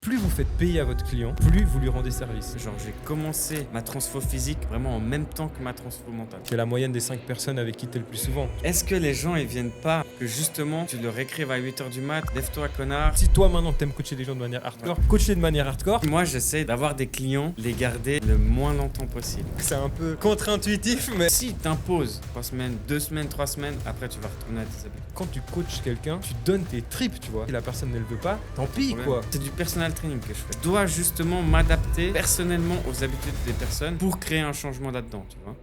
plus vous faites payer à votre client, plus vous lui rendez service. Genre, j'ai commencé ma transfo physique vraiment en même temps que ma transfo mentale. C'est la moyenne des 5 personnes avec qui tu es le plus souvent. Est-ce que les gens, ils viennent pas que justement, tu leur écrives à 8h du mat, lève-toi connard. Si toi maintenant t'aimes coacher les gens de manière hardcore, coach-les de manière hardcore. Moi, j'essaie d'avoir des clients, les garder le moins longtemps possible. C'est un peu contre-intuitif, mais Si t'imposes 3 semaines, 2 semaines, 3 semaines, après tu vas retourner à tes habitudes. quand tu coaches quelqu'un, tu donnes tes tripes, tu vois. Si la personne ne le veut pas, tant pis quoi. C'est du personal training que je fais. Je dois justement m'adapter personnellement aux habitudes des personnes pour créer un changement là-dedans, tu vois.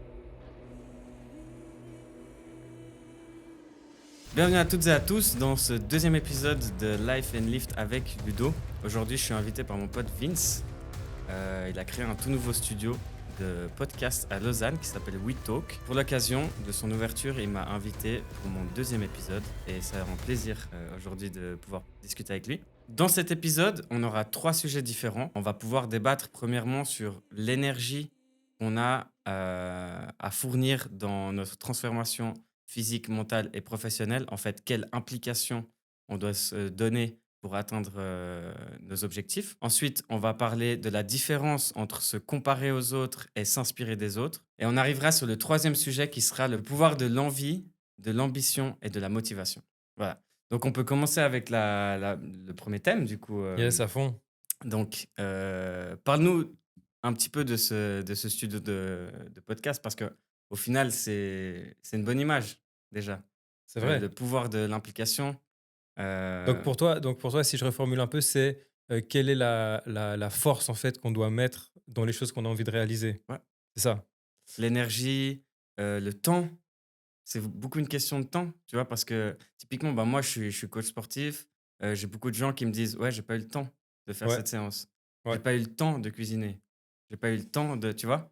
Bienvenue à toutes et à tous dans ce deuxième épisode de Life and Lift avec Ludo. Aujourd'hui, je suis invité par mon pote Vince. Il a créé un tout nouveau studio de podcast à Lausanne qui s'appelle We Talk. Pour l'occasion de son ouverture, il m'a invité pour mon deuxième épisode et ça rend plaisir aujourd'hui de pouvoir discuter avec lui. Dans cet épisode, on aura 3 sujets différents. On va pouvoir débattre premièrement sur l'énergie qu'on a à fournir dans notre transformation physique, mentale et professionnelle. En fait, quelle implication on doit se donner pour atteindre nos objectifs. Ensuite, on va parler de la différence entre se comparer aux autres et s'inspirer des autres. Et on arrivera sur le troisième sujet qui sera le pouvoir de l'envie, de l'ambition et de la motivation. Voilà. Donc, on peut commencer avec le premier thème, du coup. Yes, à fond. Donc, parle-nous un petit peu de ce studio de podcast parce que au final, c'est une bonne image, déjà. C'est vrai. Le pouvoir de l'implication. Donc pour toi, si je reformule un peu, c'est quelle est la force en fait qu'on doit mettre dans les choses qu'on a envie de réaliser. Ouais. C'est ça. L'énergie, le temps, c'est beaucoup une question de temps, tu vois? Parce que typiquement, bah, moi, je suis coach sportif, j'ai beaucoup de gens qui me disent: «Ouais, j'ai pas eu le temps de faire Ouais, cette séance. J'ai ouais. pas eu le temps de cuisiner. J'ai pas eu le temps de» tu vois?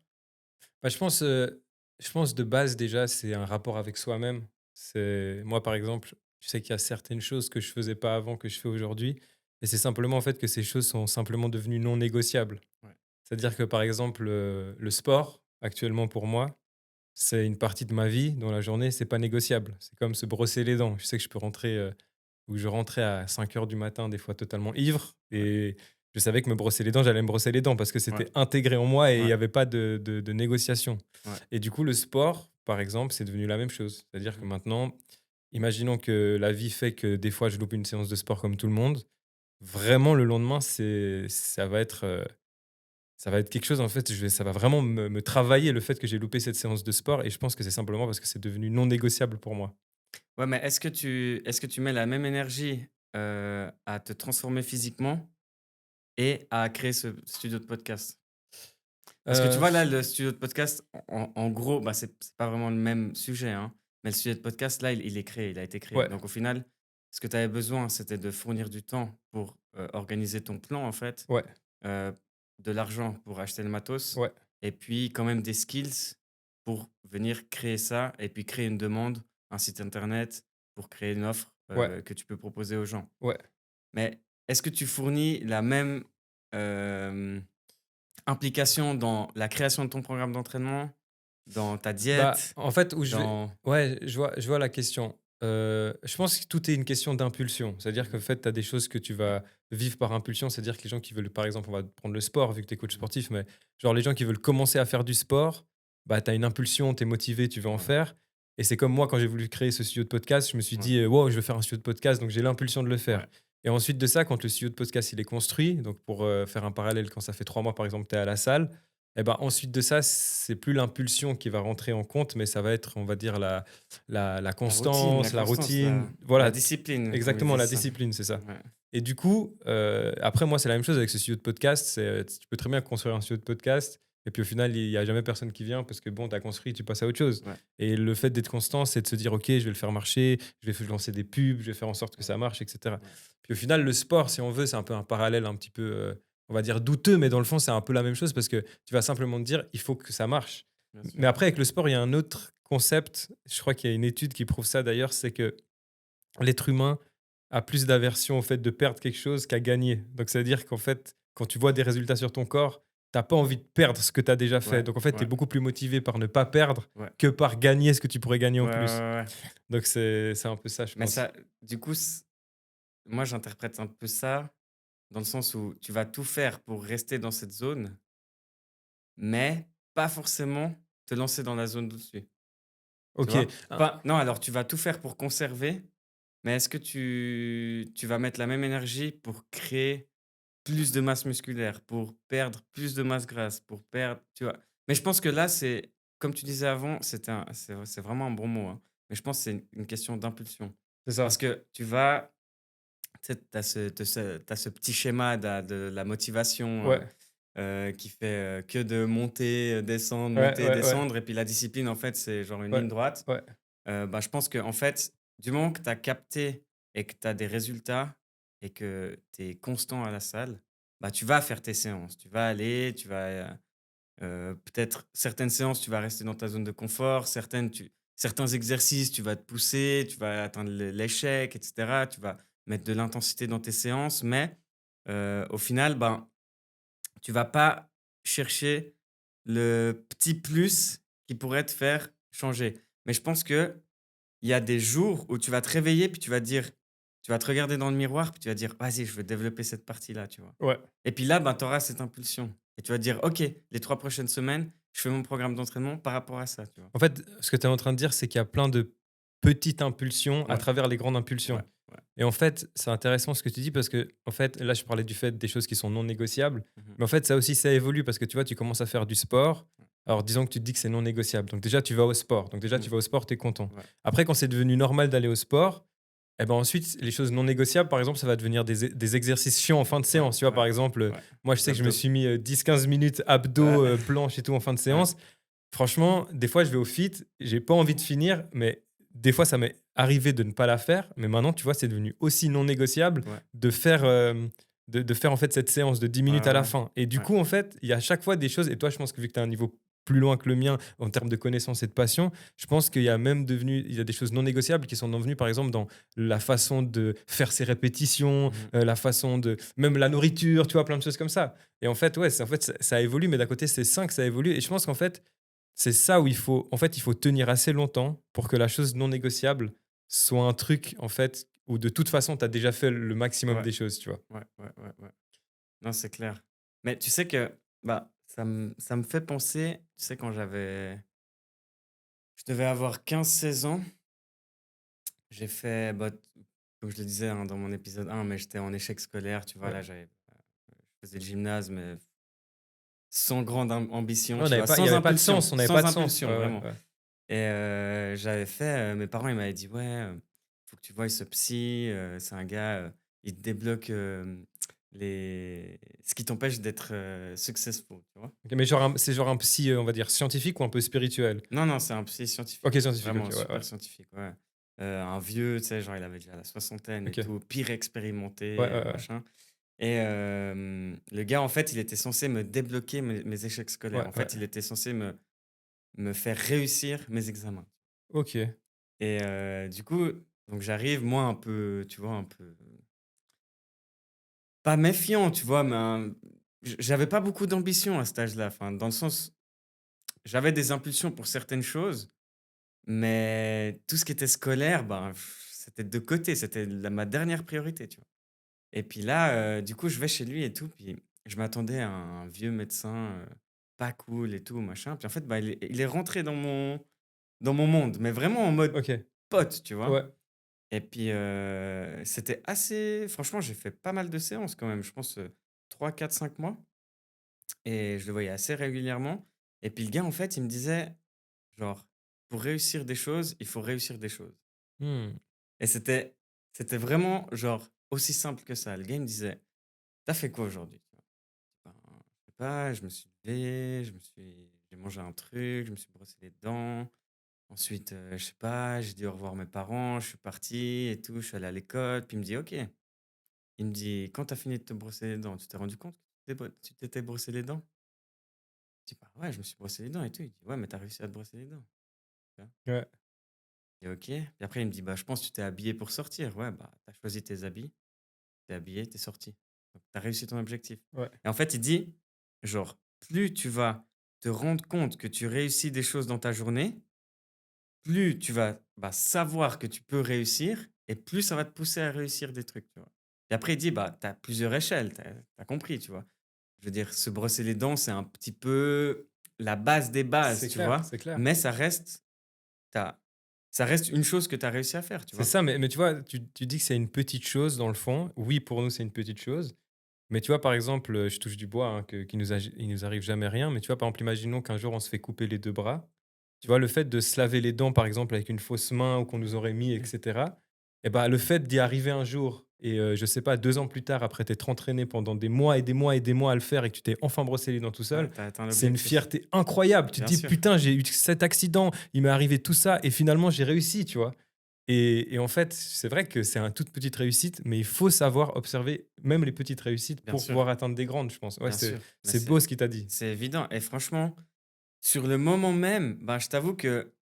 Bah, je pense de base déjà, c'est un rapport avec soi-même. C'est moi par exemple, je sais qu'il y a certaines choses que je faisais pas avant que je fais aujourd'hui, et c'est simplement en fait que ces choses sont simplement devenues non négociables. Ouais. C'est-à-dire que par exemple, le sport actuellement pour moi, c'est une partie de ma vie dans la journée, c'est pas négociable. C'est comme se brosser les dents. Je sais que je peux rentrer, où je rentrais à 5 heures du matin, des fois totalement ivre, Ouais, et je savais que me brosser les dents, j'allais me brosser les dents parce que ouais, c'était intégré en moi et il ouais, y avait pas de négociation. ouais. Et du coup, le sport, par exemple, c'est devenu la même chose. C'est-à-dire que Mmh. maintenant, imaginons que la vie fait que des fois je loupe une séance de sport comme tout le monde, vraiment le lendemain, ça va être quelque chose en fait, ça va vraiment me travailler le fait que j'ai loupé cette séance de sport, et je pense que c'est simplement parce que c'est devenu non négociable pour moi. Ouais, mais est-ce que tu mets la même énergie, à te transformer physiquement et à créer ce studio de podcast? Parce que tu Heu, vois, là, le studio de podcast, en gros, bah, c'est pas vraiment le même sujet, hein, mais le studio de podcast, là, il est créé, il a été créé. ouais, Donc au final, ce que tu avais besoin, c'était de fournir du temps pour, organiser ton plan, en fait, ouais, heu, de l'argent pour acheter le matos ouais, et puis quand même des skills pour venir créer ça et puis créer une demande, un site internet pour créer une offre, ouais, que tu peux proposer aux gens. ouais. Mais est-ce que tu fournis la même, implication dans la création de ton programme d'entraînement, dans ta Bah, diète, en fait, où je vais dans ouais, je vois la question. Je pense que tout est une question d'impulsion. C'est-à-dire qu'en mmh fait, tu as des choses que tu vas vivre par impulsion. C'est-à-dire que les gens qui veulent, par exemple, on va prendre le sport, vu que tu es coach mh, sportif, mais genre les gens qui veulent commencer à faire du sport, bah, tu as une impulsion, tu es motivé, tu veux en voilà, faire. Et c'est comme moi, quand j'ai voulu créer ce studio de podcast, je me suis ouais, dit, wow, je veux faire un studio de podcast, donc j'ai l'impulsion de le faire. ouais, Et ensuite de ça, quand le studio de podcast il est construit, donc pour faire un parallèle, quand ça fait 3 mois, par exemple, tu es à la salle, et ben, ensuite de ça, c'est plus l'impulsion qui va rentrer en compte, mais ça va être, on va dire, la la constance, la constance, routine. la Voilà, discipline, comme ils exactement, la disent ça. discipline, c'est ça. Ouais, Et du coup, après, moi, c'est la même chose avec ce studio de podcast. Tu peux très bien construire un studio de podcast, et puis au final, il n'y a jamais personne qui vient parce que bon, tu as construit, tu passes à autre chose. ouais, Et le fait d'être constant, c'est de se dire, OK, je vais le faire marcher, je vais lancer des pubs, je vais faire en sorte que ça marche, etc. ouais, Puis au final, le sport, si on veut, c'est un peu un parallèle un petit peu, on va dire, douteux, mais dans le fond, c'est un peu la même chose parce que tu vas simplement te dire, il faut que ça marche. bien sûr. Mais après, avec le sport, il y a un autre concept. Je crois qu'il y a une étude qui prouve ça d'ailleurs, c'est que l'être humain a plus d'aversion au fait de perdre quelque chose qu'à gagner. Donc, ça veut dire qu'en fait, quand tu vois des résultats sur ton corps, tu pas envie de perdre ce que tu as déjà fait. Ouais, Donc, en fait, tu es ouais, beaucoup plus motivé par ne pas perdre ouais, que par gagner ce que tu pourrais gagner ouais, en ouais, plus. ouais, ouais. Donc, c'est un peu ça, je Mais pense. ça, du coup, moi, j'interprète un peu ça, dans le sens où tu vas tout faire pour rester dans cette zone, mais pas forcément te lancer dans la zone d'au-dessus, tu OK. vois? Ah, Pas non, alors tu vas tout faire pour conserver, mais est-ce que tu vas mettre la même énergie pour créer plus de masse musculaire, pour perdre plus de masse grasse, pour perdre tu vois? Mais je pense que là, c'est comme tu disais avant, c'est vraiment un bon mot, hein, mais je pense que c'est une question d'impulsion. c'est Parce ça. que tu vas tu sais, tu ce petit schéma de la motivation, Ouais. qui fait, que de Ouais, ouais, ouais. descendre et puis la discipline, en fait, c'est genre une Ouais. ligne droite. Ouais. Bah, je pense qu'en fait, du moment que tu as capté et que tu as des résultats et que tu es constant à la salle, bah, tu vas faire tes séances. Tu vas aller, tu vas, peut-être certaines séances, tu vas rester dans ta zone de confort, certains exercices, tu vas te pousser, tu vas atteindre l'échec et cetera. Tu vas mettre de l'intensité dans tes séances, mais au final, ben, tu vas pas chercher le petit plus qui pourrait te faire changer. Mais je pense que il y a des jours où tu vas te réveiller, puis tu vas te regarder dans le miroir, puis tu vas dire: «Vas-y, je veux développer cette partie-là», tu vois? Ouais. Et puis là, ben, tu auras cette impulsion et tu vas te dire: «OK, les 3 prochaines semaines, je fais mon programme d'entraînement par rapport à ça», tu vois? En fait, ce que tu es en train de dire, c'est qu'il y a plein de petites impulsions à Ouais, travers les grandes impulsions. ouais, ouais. Et en fait, c'est intéressant ce que tu dis parce que, en fait, là, je parlais du fait des choses qui sont non négociables. Mmh. Mais en fait, ça aussi, ça évolue parce que tu vois, tu commences à faire du sport. Alors, disons que tu te dis que c'est non négociable. Donc, déjà, tu vas au sport. Donc, déjà, Mmh. tu vas au sport, tu es content. Ouais, Après, quand c'est devenu normal d'aller au sport, eh ben ensuite, les choses non négociables, par exemple, ça va devenir des exercices chiants en fin de ouais, séance. Tu vois, ouais, par exemple, ouais. moi, je Les sais que je me abdos. suis mis 10-15 minutes abdos, Ouais, planches et tout en fin de ouais, séance. Franchement, des fois, je vais au fit, j'ai pas envie de finir, mais des fois, ça m'est arrivé de ne pas la faire. Mais maintenant, tu vois, c'est devenu aussi non négociable ouais, de faire, de faire en fait cette séance de 10 ouais, minutes à la ouais, fin. Et du ouais. coup, en fait, il y a à chaque fois des choses. Et toi, je pense que vu que tu as un niveau plus loin que le mien en termes de connaissances et de passion, je pense qu'il y a même il y a des choses non négociables qui sont devenues, par exemple, dans la façon de faire ses répétitions, Mmh. la façon de, même la nourriture, tu vois, plein de choses comme ça. Et en fait, ouais, en fait, ça évolue, mais d'un côté, c'est sain que ça évolue. Et je pense qu'en fait, c'est ça où il faut tenir assez longtemps pour que la chose non négociable soit un truc, en fait, où de toute façon, tu as déjà fait le maximum Ouais, des choses, tu vois? ouais, ouais, ouais, ouais. Non, c'est clair. Mais tu sais que, bah, ça me fait penser, tu sais, quand je devais avoir 15 16 ans, j'ai fait, bah, comme je le disais, hein, dans mon épisode 1, mais j'étais en échec scolaire, tu vois? Ouais. Là, je faisais le gymnase, mais sans grande ambition, Ouais, tu vois? il y Sans avait pas de impulsion, sens, on n'avait pas sans de sens. Ouais, impulsion, ouais, vraiment. ouais. Et j'avais fait, mes parents, ils m'avaient dit: «Ouais, faut que tu voies ce psy, c'est un gars, il te débloque, ce qui t'empêche d'être, successful», tu vois? OK, mais c'est genre un psy, on va dire scientifique ou un peu spirituel? Non, non, c'est un psy scientifique, OK, scientifique, OK, vraiment ouais, ouais. super scientifique, ouais. Un vieux, tu sais, genre il avait déjà la soixantaine et OK. tout, pire expérimenté, Ouais, ouais, ouais. machin. Et le gars, en fait, il était censé me débloquer mes échecs scolaires. Ouais, En ouais. fait, il était censé me faire réussir mes examens. OK. Et du coup, donc j'arrive, moi, un peu, tu vois, un peu pas méfiant, tu vois? Mais j'avais pas beaucoup d'ambition à cet âge-là. Enfin, dans le sens, j'avais des impulsions pour certaines choses, mais tout ce qui était scolaire, ben, c'était de côté, c'était ma dernière priorité, tu vois? Et puis là, du coup, je vais chez lui et tout, puis je m'attendais à un vieux médecin, pas cool et tout, machin. Puis en fait, bah, il est rentré dans mon monde, mais vraiment en mode OK. pote, tu vois? Ouais. Et puis, c'était assez franchement, j'ai fait pas mal de séances quand même, je pense, 3, 4, 5 mois, et je le voyais assez régulièrement. Et puis le gars, en fait, il me disait, genre: «Pour réussir des choses, il faut réussir des choses». Mmh. Et c'était vraiment, genre, aussi simple que ça. Le gars, il me disait: «Tu fait quoi aujourd'hui?» Ben, je sais pas, je me suis levé, j'ai mangé un truc, je me suis brossé les dents. Ensuite, je sais pas, j'ai dit au revoir à mes parents, je suis parti et tout, je suis allé à l'école. Puis il me dit: «OK». Il me dit: «Quand tu as fini de te brosser les dents, tu t'es rendu compte que tu t'étais brossé les dents?» Je dis: «Bah, ouais, je me suis brossé les dents et tout». Il dit: «Ouais, mais tu as réussi à te brosser les dents». Tu vois? Ouais. Je dis: «OK». Puis après il me dit: «Bah, je pense que tu t'es habillé pour sortir». Ouais, bah, tu as choisi tes habits, tu es habillé, tu es sorti. Donc tu as réussi ton objectif. Ouais. Et en fait, il dit, genre, plus tu vas te rendre compte que tu réussis des choses dans ta journée, plus tu vas, bah, savoir que tu peux réussir et plus ça va te pousser à réussir des trucs, tu vois? Et après, il dit, bah, tu as plusieurs échelles, tu as compris, tu vois. Je veux dire, se brosser les dents, c'est un petit peu la base des bases, C'est tu clair, vois. c'est clair. Mais t'as- ça reste une chose que tu as réussi à faire, tu C'est vois. ça, mais tu vois, tu dis que c'est une petite chose dans le fond. Oui, pour nous, c'est une petite chose. Mais tu vois, par exemple, je touche du bois, hein, qu'il nous arrive jamais rien. Mais tu vois, par exemple, imaginons qu'un jour, on se fait couper les 2 bras. Tu vois, le fait de se laver les dents, par exemple, avec une fausse main ou qu'on nous aurait mis, et cetera, et bah, le fait d'y arriver un jour et je sais pas, 2 ans plus tard, après t'être entraîné pendant des mois et des mois et des mois à le faire et que tu t'es enfin brossé les dents tout Ouais, seul, tu as atteint c'est une l'objectif. fierté incroyable. Tu te Bien dis: sûr, «Putain, j'ai eu cet accident, il m'est arrivé tout ça et finalement j'ai réussi», tu vois? Et en fait, c'est vrai que c'est une toute petite réussite, mais il faut savoir observer même les petites réussites bien pour pouvoir sûr, atteindre des grandes, je pense. Ouais, bien sûr. Mais c'est beau ce qu'il t'a dit. c'est évident. Et franchement, sur le moment même, bah, je t'avoue que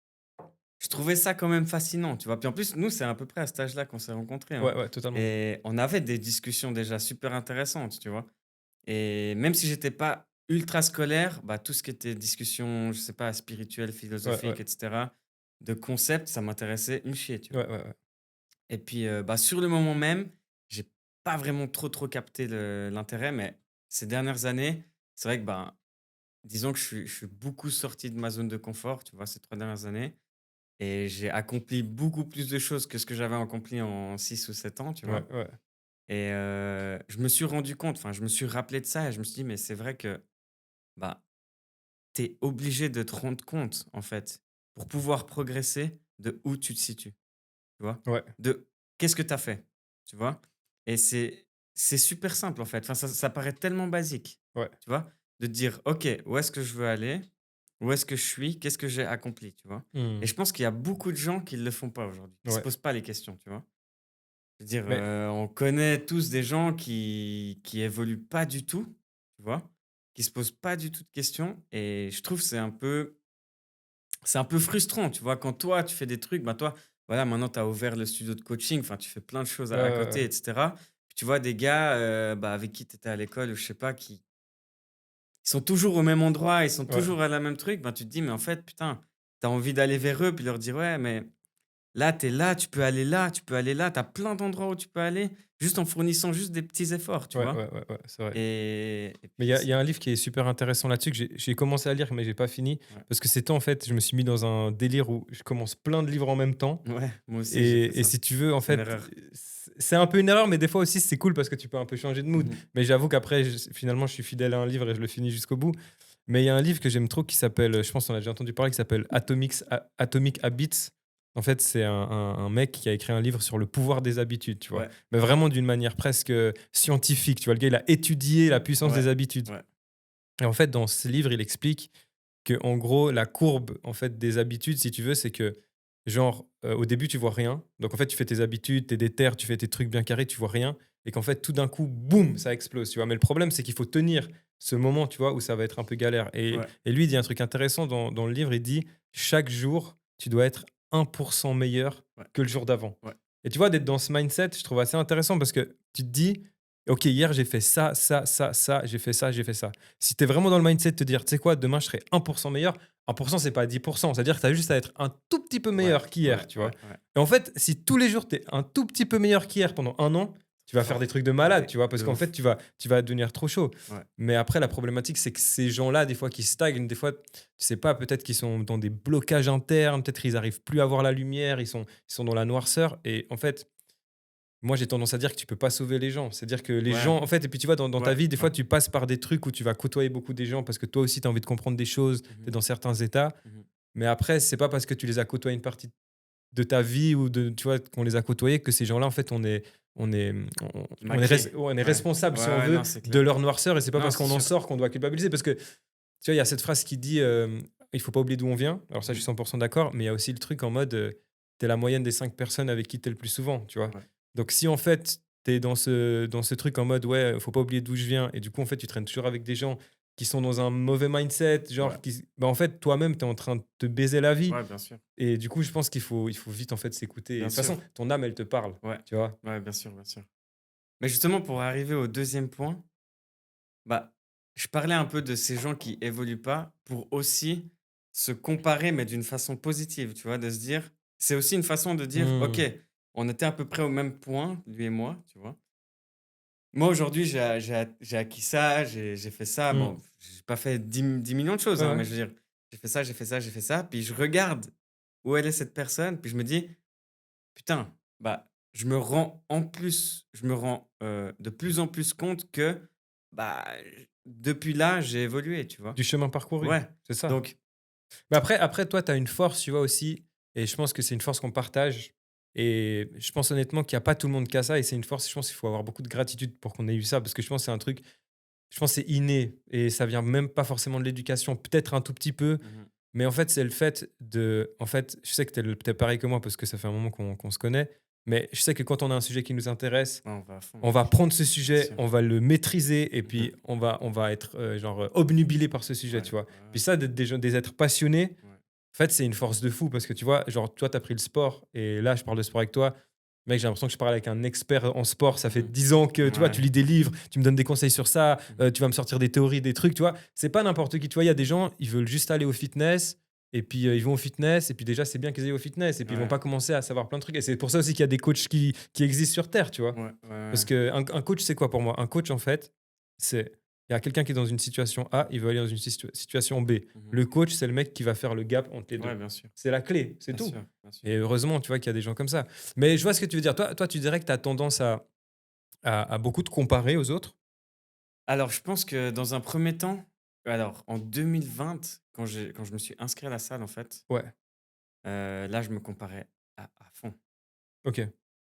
je trouvais ça quand même fascinant, tu vois. Puis en plus, nous, c'est à peu près à cet âge-là qu'on s'est rencontrés, hein. Ouais, ouais, totalement. Et on avait des discussions déjà super intéressantes, tu vois. Et même si j'étais pas ultra scolaire, bah, tout ce qui était discussion, je sais pas, spirituelle, Ouais, ouais. philosophique, et cetera, de concepts, ça m'intéressait une chier, tu vois. Ouais, ouais, ouais. Et puis, bah, sur le moment même, j'ai pas vraiment trop capté l'intérêt, mais ces dernières années, c'est vrai que, ben, disons que je suis beaucoup sorti de ma zone de confort, tu vois, ces 3 dernières années, et j'ai accompli beaucoup plus de choses que ce que j'avais accompli en 6 ou 7 ans, tu Ouais, vois? ouais. Et je me suis rendu compte, enfin, je me suis rappelé de ça et je me suis dit: «Mais c'est vrai que, bah, tu es obligé de te rendre compte, en fait, pour pouvoir progresser, de où tu te situes». Tu vois? Ouais, De qu'est-ce que tu as fait? Tu vois? Et c'est super simple, en fait. Enfin, ça paraît tellement basique, ouais. tu vois? De te dire: «OK, où est-ce que je veux aller? Où est-ce que je suis? Qu'est-ce que j'ai accompli?» Tu vois? Et Mmh. je pense qu'il y a beaucoup de gens qui ne le font pas aujourd'hui, qui se Ouais. posent pas les questions, tu vois? Je veux dire, Mais on connaît tous des gens qui évoluent pas du tout, tu vois? Qui se posent pas du tout de questions et je trouve que c'est un peu frustrant, tu vois? Quand toi, tu fais des trucs, bah, toi, voilà, maintenant tu as ouvert le studio de coaching, enfin, tu fais plein de choses ouais, à ouais, côté ouais. et cetera. Puis tu vois des gars, bah, avec qui tu étais à l'école ou je sais pas, qui ils sont toujours au même endroit, ils sont Ouais. toujours à la même truc, ben, tu te dis: «Mais en fait, putain, tu as envie d'aller vers eux puis leur dire: "Ouais, mais là, tu es là, tu peux aller là, tu peux aller là, tu as plein d'endroits où tu peux aller", juste en fournissant juste des petits efforts, tu Ouais, vois? ouais, ouais, ouais, c'est vrai. Et Mais puis il y a un livre qui est super intéressant là-dessus que j'ai commencé à lire, mais j'ai pas fini ouais, parce que c'était en fait, je me suis mis dans un délire où je commence plein de livres en même temps ouais, moi aussi j'ai fait et ça. si tu veux, en C'est une fait, erreur. c'est un peu une erreur, mais des fois aussi, c'est cool parce que tu peux un peu changer de mood. Mmh. Mais j'avoue qu'après, finalement, je suis fidèle à un livre et je le finis jusqu'au bout. Mais il y a un livre que j'aime trop qui s'appelle, je pense qu'on a déjà entendu parler, qui s'appelle Atomic Habits. En fait, c'est un mec qui a écrit un livre sur le pouvoir des habitudes, tu vois. Ouais, Mais vraiment d'une manière presque scientifique, tu vois. Le gars, il a étudié la puissance ouais, des habitudes. ouais, Et en fait, dans ce livre, il explique que, en gros, la courbe en fait des habitudes, si tu veux, c'est que genre au début tu vois rien. Donc en fait, tu fais tes habitudes, tu es déter, tu fais tes trucs bien carrés, tu vois rien et qu'en fait tout d'un coup, boum, ça explose, tu vois. Mais le problème, c'est qu'il faut tenir ce moment, tu vois, où ça va être un peu galère. ouais, Et lui, il dit un truc intéressant dans le livre, il dit chaque jour, tu dois être 1% meilleur ouais, que le jour d'avant. ouais, Et tu vois, d'être dans ce mindset, je trouve assez intéressant parce que tu te dis OK, hier j'ai fait ça, ça, ça, ça, j'ai fait ça, j'ai fait ça. Si tu es vraiment dans le mindset de te dire: «Tu sais quoi? Demain je serai 1% meilleur», 1%, c'est pas 10%. C'est-à-dire que tu as juste à être un tout petit peu ouais, meilleur qu'hier, ouais, tu vois? ouais, ouais. Et en fait, si tous les jours tu es un tout petit peu meilleur qu'hier pendant un an, tu vas faire des Fort. trucs de malade, Mais tu vois? Parce de qu'en fait, ouf. tu vas devenir trop chaud. Ouais. Mais après, la problématique, c'est que ces gens-là, des fois, qui stagnent, des fois, tu sais pas, peut-être qu'ils sont dans des blocages internes, peut-être qu'ils arrivent plus à voir la lumière, ils sont dans la noirceur et en fait, moi, j'ai tendance à dire que tu peux pas sauver les gens. C'est-à-dire que les Ouais, gens, en fait, et puis tu vois, dans ta ouais, vie, des ouais. fois, tu passes par des trucs où tu vas côtoyer beaucoup des gens parce que toi aussi, tu as envie de comprendre des choses, tu es Mmh. dans certains états. Mmh. Mais après, c'est pas parce que tu les as côtoyés une partie de ta vie ou tu vois, qu'on les a côtoyés que ces gens-là, en fait, Maclé. on est Ouais. responsable, Ouais, si on ouais, veut, non, c'est de clair. leur noirceur et c'est pas Non, parce c'est qu'on en sûr. sort qu'on doit culpabiliser. Parce que, tu vois, il y a cette phrase qui dit il faut pas oublier d'où on vient. Alors, ça, je Mmh. suis 100% d'accord. Mais il y a aussi le truc en mode tu es la moyenne des 5 personnes avec qui tu es le plus souvent, tu vois. Ouais. Donc, si en fait, tu es dans ce truc en mode ouais, faut pas oublier d'où je viens, et du coup, en fait, tu traînes toujours avec des gens qui sont dans un mauvais mindset, Ouais. genre, bah, en fait, toi-même, tu es en train de te baiser la vie. Ouais, bien sûr. Et du coup, je pense qu'il faut vite en fait s'écouter. Et de Bien toute façon, sûr. ton âme, elle te parle, Ouais. tu vois? Ouais, bien sûr, bien sûr. Mais justement, pour arriver au deuxième point, bah, je parlais un peu de ces gens qui évoluent pas pour aussi se comparer, mais d'une façon positive, tu vois? De se dire c'est aussi une façon de dire: «OK, Mmh. on était à peu près au même point, lui et moi», tu vois? moi, aujourd'hui, j'ai acquis ça, j'ai fait ça. Mmh. Bon, j'ai pas fait 10 millions de choses, Ouais, hein, ouais. mais je veux dire, j'ai fait ça, j'ai fait ça, j'ai fait ça. Puis je regarde où elle est cette personne, puis je me dis: «Putain, bah, je me rends, de plus en plus compte que, bah, depuis là, j'ai évolué», tu vois? Du chemin parcouru, Ouais, c'est ça. donc Mais après toi, tu as une force, tu vois, aussi et je pense que c'est une force qu'on partage et je pense honnêtement qu'il y a pas tout le monde qui a ça et c'est une force, je pense qu'il faut avoir beaucoup de gratitude pour qu'on ait eu ça parce que je pense que c'est un truc, je pense que c'est inné et ça vient même pas forcément de l'éducation, peut-être un tout petit peu, mmh mais en fait, c'est le fait de en fait, je sais que tu es pareil que moi parce que ça fait un moment qu'on se connaît, mais je sais que quand on a un sujet qui nous intéresse, ouais, on va à fond, on va prendre ce bien sujet, sûr. on va le maîtriser et Mmh puis on va être, genre, obnubilé par ce sujet, Ouais, tu vois? ouais, Puis ça, d'être des êtres passionnés, ouais. en fait, c'est une force de fou parce que tu vois, genre, toi, tu as pris le sport et là, je parle de sport avec toi. Mec, j'ai l'impression que je parle avec un expert en sport. Ça fait Mmh 10 ans que, tu vois, Ouais. tu lis des livres, tu me donnes des conseils sur ça, Mmh tu vas me sortir des théories, des trucs, tu vois. C'est pas n'importe qui. Tu vois, il y a des gens, ils veulent juste aller au fitness et puis ils vont au fitness et puis déjà, c'est bien qu'ils aillent au fitness et puis ils vont Ouais. pas commencer à savoir plein de trucs. Et c'est pour ça aussi qu'il y a des coachs qui existent sur Terre, tu vois. Ouais, ouais, Parce ouais. qu'un un coach, c'est quoi pour moi? Un coach, en fait, c'est il y a quelqu'un qui est dans une situation A, il veut aller dans une situation B. Mmh Le coach, c'est le mec qui va faire le gap entre les Ouais, 2. bien sûr. C'est la clé, c'est Bien tout. sûr, bien sûr. Et heureusement, tu vois qu'il y a des gens comme ça. Mais je vois ce que tu veux dire. Toi, tu dirais que tu as tendance à beaucoup te comparer aux autres? Alors, je pense que dans un premier temps, alors en 2020, quand je me suis inscrit à la salle, en fait, Ouais, là, je me comparais à fond. OK.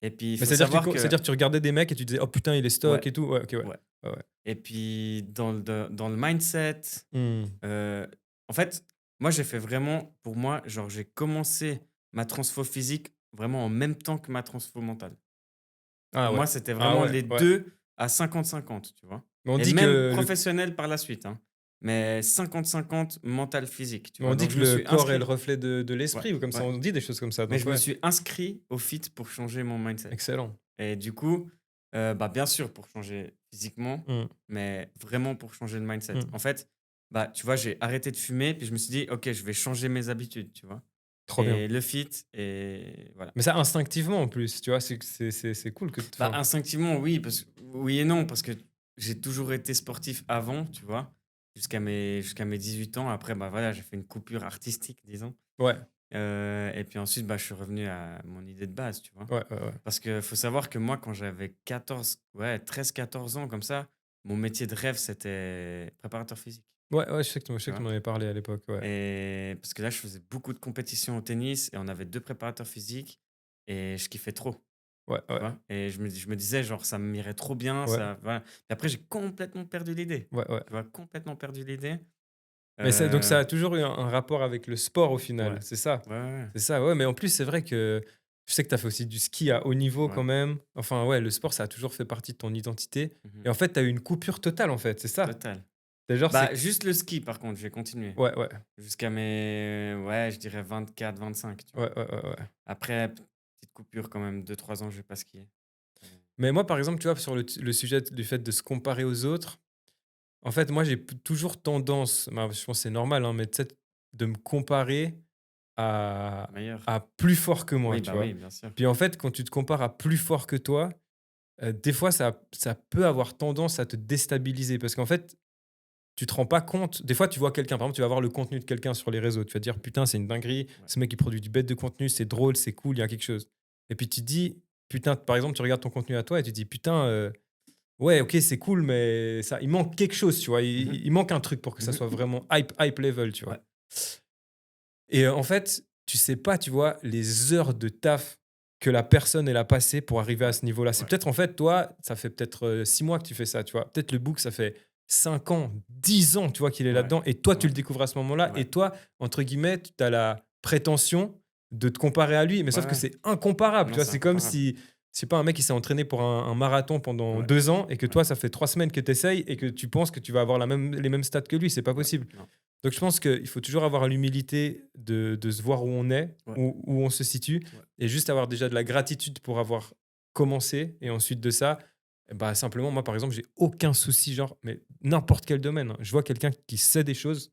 Et puis, il Mais faut savoir que c'est-à-dire que tu regardais des mecs et tu disais: «Oh putain, il est ouais, stock et tout». Ouais, OK, ouais. ouais. Ouais, ouais. Et puis, dans le mindset, Mmh. en fait, moi, j'ai fait vraiment, pour moi, genre, j'ai commencé ma transfo physique vraiment en même temps que ma transfo mentale. Ah Pour ouais. moi, c'était Ah vraiment ouais, les ouais. 2 à 50-50, tu vois? Mais on Et dit même que le professionnel par la suite, hein. Mais 50-50 mental, physique, tu mais on vois? dit Donc que je me le suis corps est le inscrit reflet de ouais, l'esprit ou comme ça, ouais. on dit des choses comme ça, Mais donc je me ouais, suis inscrit au FIT pour changer mon mindset. excellent. Et du coup, bah, bien sûr pour changer physiquement, Mmh, mais vraiment pour changer le mindset. mmh. En fait, bah, tu vois, j'ai arrêté de fumer, puis je me suis dit: «OK, je vais changer mes habitudes», tu vois? Trop bien. Et le FIT et voilà. Mais ça instinctivement en plus, tu vois? C'est cool que Bah, enfin, instinctivement, oui, oui et non, parce que j'ai toujours été sportif avant, tu vois? Jusqu'à mes 18 ans. Après, bah, voilà, j'ai fait une coupure artistique, disons. ouais, Et puis ensuite, bah, je suis revenu à mon idée de base, tu vois? ouais, ouais, ouais. Parce que faut savoir que moi, quand j'avais 13-14 ans comme ça, mon métier de rêve, c'était préparateur physique, Ouais, ouais, je tu sais que tu vois? m'en avais parlé à l'époque, ouais. Et parce que là, je faisais beaucoup de compétitions au tennis et on avait 2 préparateurs physiques et je kiffais trop. Ouais, Tu ouais, vois? Et je me disais genre: «Ça m'irait trop bien, ouais, ça» voilà. Puis après j'ai complètement perdu l'idée. ouais, ouais. Tu vois? Complètement perdu l'idée. Mais c'est donc ça Heu, a toujours eu un rapport avec le sport au ouais. final, c'est ça? Ouais, ouais, C'est ça, ouais, mais en plus, c'est vrai que je sais que tu as fait aussi du ski à haut niveau ouais. quand même. Enfin, ouais, le sport, ça a toujours fait partie de ton identité Mmh et en fait, tu as eu une coupure totale, en fait, c'est ça? Total. C'est genre, Bah, c'est juste le ski par contre, j'ai continué. ouais, ouais, Jusqu'à mes ouais, je dirais 24-25, tu vois? ouais, ouais, ouais, ouais. Après, petite coupure quand même, 2-3 ans, j'ai pas skié. Heu, Mais moi, par exemple, tu vois, sur le sujet du fait de se comparer aux autres, en fait, moi, j'ai toujours tendance, bah, je pense que c'est normal, hein, mais tu sais, de me comparer à meilleur. plus fort que moi, Oui, tu bah, vois? oui, bien sûr. Puis en fait, quand tu te compares à plus fort que toi, des fois, ça peut avoir tendance à te déstabiliser parce qu'en fait, tu te rends pas compte. Des fois, tu vois quelqu'un, par exemple, tu vas voir le contenu de quelqu'un sur les réseaux, tu vas te dire: «Putain, c'est une dinguerie, Ouais. ce mec, il produit du bête de contenu, c'est drôle, c'est cool, il y a quelque chose» et puis tu te dis: «Putain», par exemple, tu regardes ton contenu à toi et tu te dis: «Putain, ouais, OK, c'est cool, mais ça il manque quelque chose», tu vois? Mmh mh. Il manque un truc pour que ça soit Mmh vraiment hype level, tu vois? Ouais, Et en fait, tu sais pas, tu vois, les heures de taf que la personne, elle a passé pour arriver à ouais, ce niveau-là. C'est ouais, peut-être, en fait, toi, ça fait peut-être, 6 mois que tu fais ça, tu vois? Peut-être le book, ça fait 5 ans, 10 ans, tu vois, qu'il est ouais, là-dedans et toi, tu ouais, le découvres à ce moment-là ouais. et toi, entre guillemets, tu as la prétention de te comparer à lui, mais Ouais, sauf que ouais. c'est incomparable, tu Non, vois? c'est C'est comme incomparable. si, je sais pas, un mec, qui s'est entraîné pour un marathon pendant Ouais, 2 ans et que ouais, toi, ça fait 3 semaines que tu essayes et que tu penses que tu vas avoir les mêmes stats que lui, c'est pas ouais. possible. Non. Donc je pense qu'il faut toujours avoir l'humilité de se voir où on est, Ouais, où on se situe ouais. et juste avoir déjà de la gratitude pour avoir commencé et ensuite de ça, bah, simplement moi par exemple, j'ai aucun souci genre mais n'importe quel domaine, hein. Je vois quelqu'un qui sait des choses,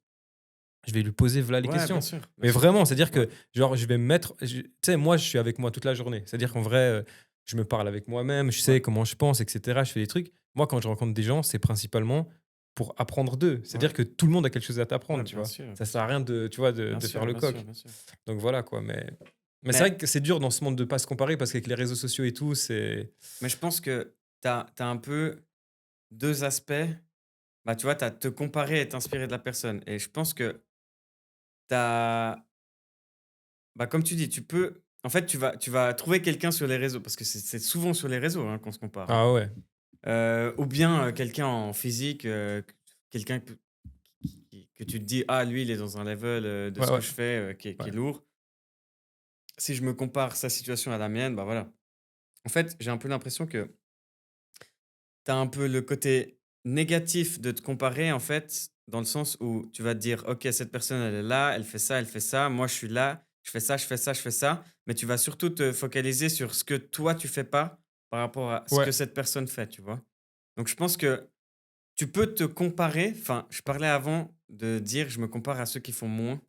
je vais lui poser voilà les Ouais, bien questions. sûr, bien Mais sûr. vraiment, c'est-à-dire Ouais. que genre je vais me mettre tu sais moi je suis avec moi toute la journée. C'est-à-dire qu'en vrai, je me parle avec moi-même, je Ouais, sais comment je pense et cetera, je fais des trucs. moi, quand je rencontre des gens, c'est principalement pour apprendre d'eux. C'est-à-dire Ouais, que tout le monde a quelque chose à t'apprendre, ouais, tu bien vois. sûr. Ça sert à rien de, tu vois, Bien de faire sûr, le bien coq. sûr, bien sûr. Donc voilà, quoi. Mais c'est Mais, vrai que c'est dur dans ce monde de pas se comparer parce qu'avec les réseaux sociaux et tout, c'est... mais je pense que tu as un peu deux aspects. Bah, tu vois, tu as te comparer et t'inspirer de la personne. Et je pense que tu as, bah, comme tu dis, tu peux. En fait, tu vas trouver quelqu'un sur les réseaux, parce que c'est souvent sur les réseaux hein, qu'on se compare, hein. Ah ouais. Ou bien quelqu'un en physique, quelqu'un que tu te dis, ah, lui, il est dans un level de Ouais, ce que ouais, je fais qui ouais. est lourd. Si je me compare sa situation à la mienne, bah voilà. En fait, j'ai un peu l'impression que tu as un peu le côté négatif de te comparer, en fait, dans le sens où tu vas te dire: «OK, cette personne, elle est là, elle fait ça, moi, je suis là, je fais ça, je fais ça, je fais ça». Mais tu vas surtout te focaliser sur ce que toi, tu fais pas par rapport à ce Ouais. que cette personne fait, tu vois? Donc je pense que tu peux te comparer, enfin, je parlais avant de dire: «Je me compare à ceux qui font moins»,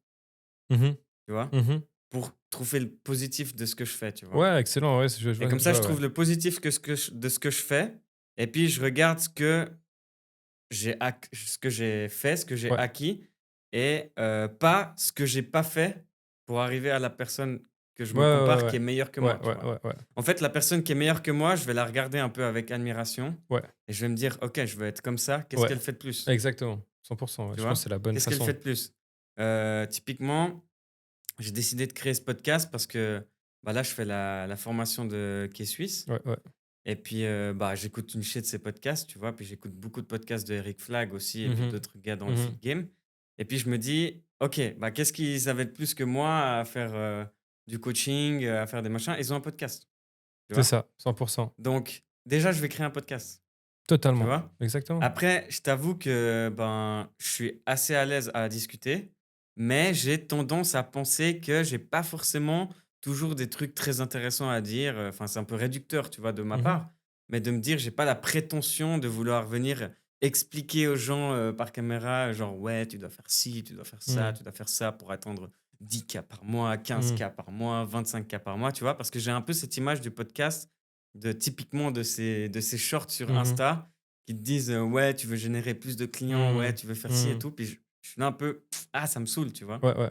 Mhm, tu vois? mhm. Pour trouver le positif de ce que je fais, tu vois? Ouais, excellent. Ouais, Et comme je ça, je vois, ouais. trouve le positif de ce que je fais et puis je regarde ce que j'ai fait, ce que j'ai Ouais, acquis et pas ce que j'ai pas fait pour arriver à la personne que je ouais, me ouais, compare qui ouais. est meilleure que Ouais, moi, tu ouais, vois? ouais, ouais. En fait, la personne qui est meilleure que moi, je vais la regarder un peu avec admiration Ouais, et je vais me dire: «OK, je veux être comme ça, qu'est-ce ouais. qu'elle fait de plus?» Exactement. 100%, ouais. Tu Je pense que vois? c'est la bonne Qu'est-ce qu'elle fait façon. de plus? Typiquement, j'ai décidé de créer ce podcast parce que, bah, là, je fais la formation qui est suisse. Ouais, ouais. Et puis, bah, j'écoute une chaîne de ses podcasts, tu vois? Puis j'écoute beaucoup de podcasts de Eric Flagg aussi et puis Mhm, d'autres gars dans le mhm. feed game. Et puis je me dis: «OK, bah, qu'est-ce qu'ils avaient de plus que moi à faire, du coaching, à faire des machins?» Ils ont un podcast, tu C'est vois? ça, 100%. Donc déjà, je vais créer un podcast, tu Totalement. vois? Exactement. Après, je t'avoue que, ben, je suis assez à l'aise à discuter, mais j'ai tendance à penser que j'ai pas forcément toujours des trucs très intéressants à dire. Enfin, c'est un peu réducteur, tu vois, de ma Mhm, part, mais de me dire, j'ai pas la prétention de vouloir venir expliquer aux gens, par caméra, genre: «Ouais, tu dois faire ci, mhm, tu dois faire ça pour atteindre 10K par mois, quinze mhm, k par mois, 25K par mois», tu vois? Parce que j'ai un peu cette image du podcast, de typiquement de ces shorts sur mhm, Insta qui te disent, «Ouais, tu veux générer plus de clients, ouais, mhm, tu veux faire ci et mhm. tout». Puis je suis là un peu: «Ah, ça me saoule», tu vois? Ouais, ouais.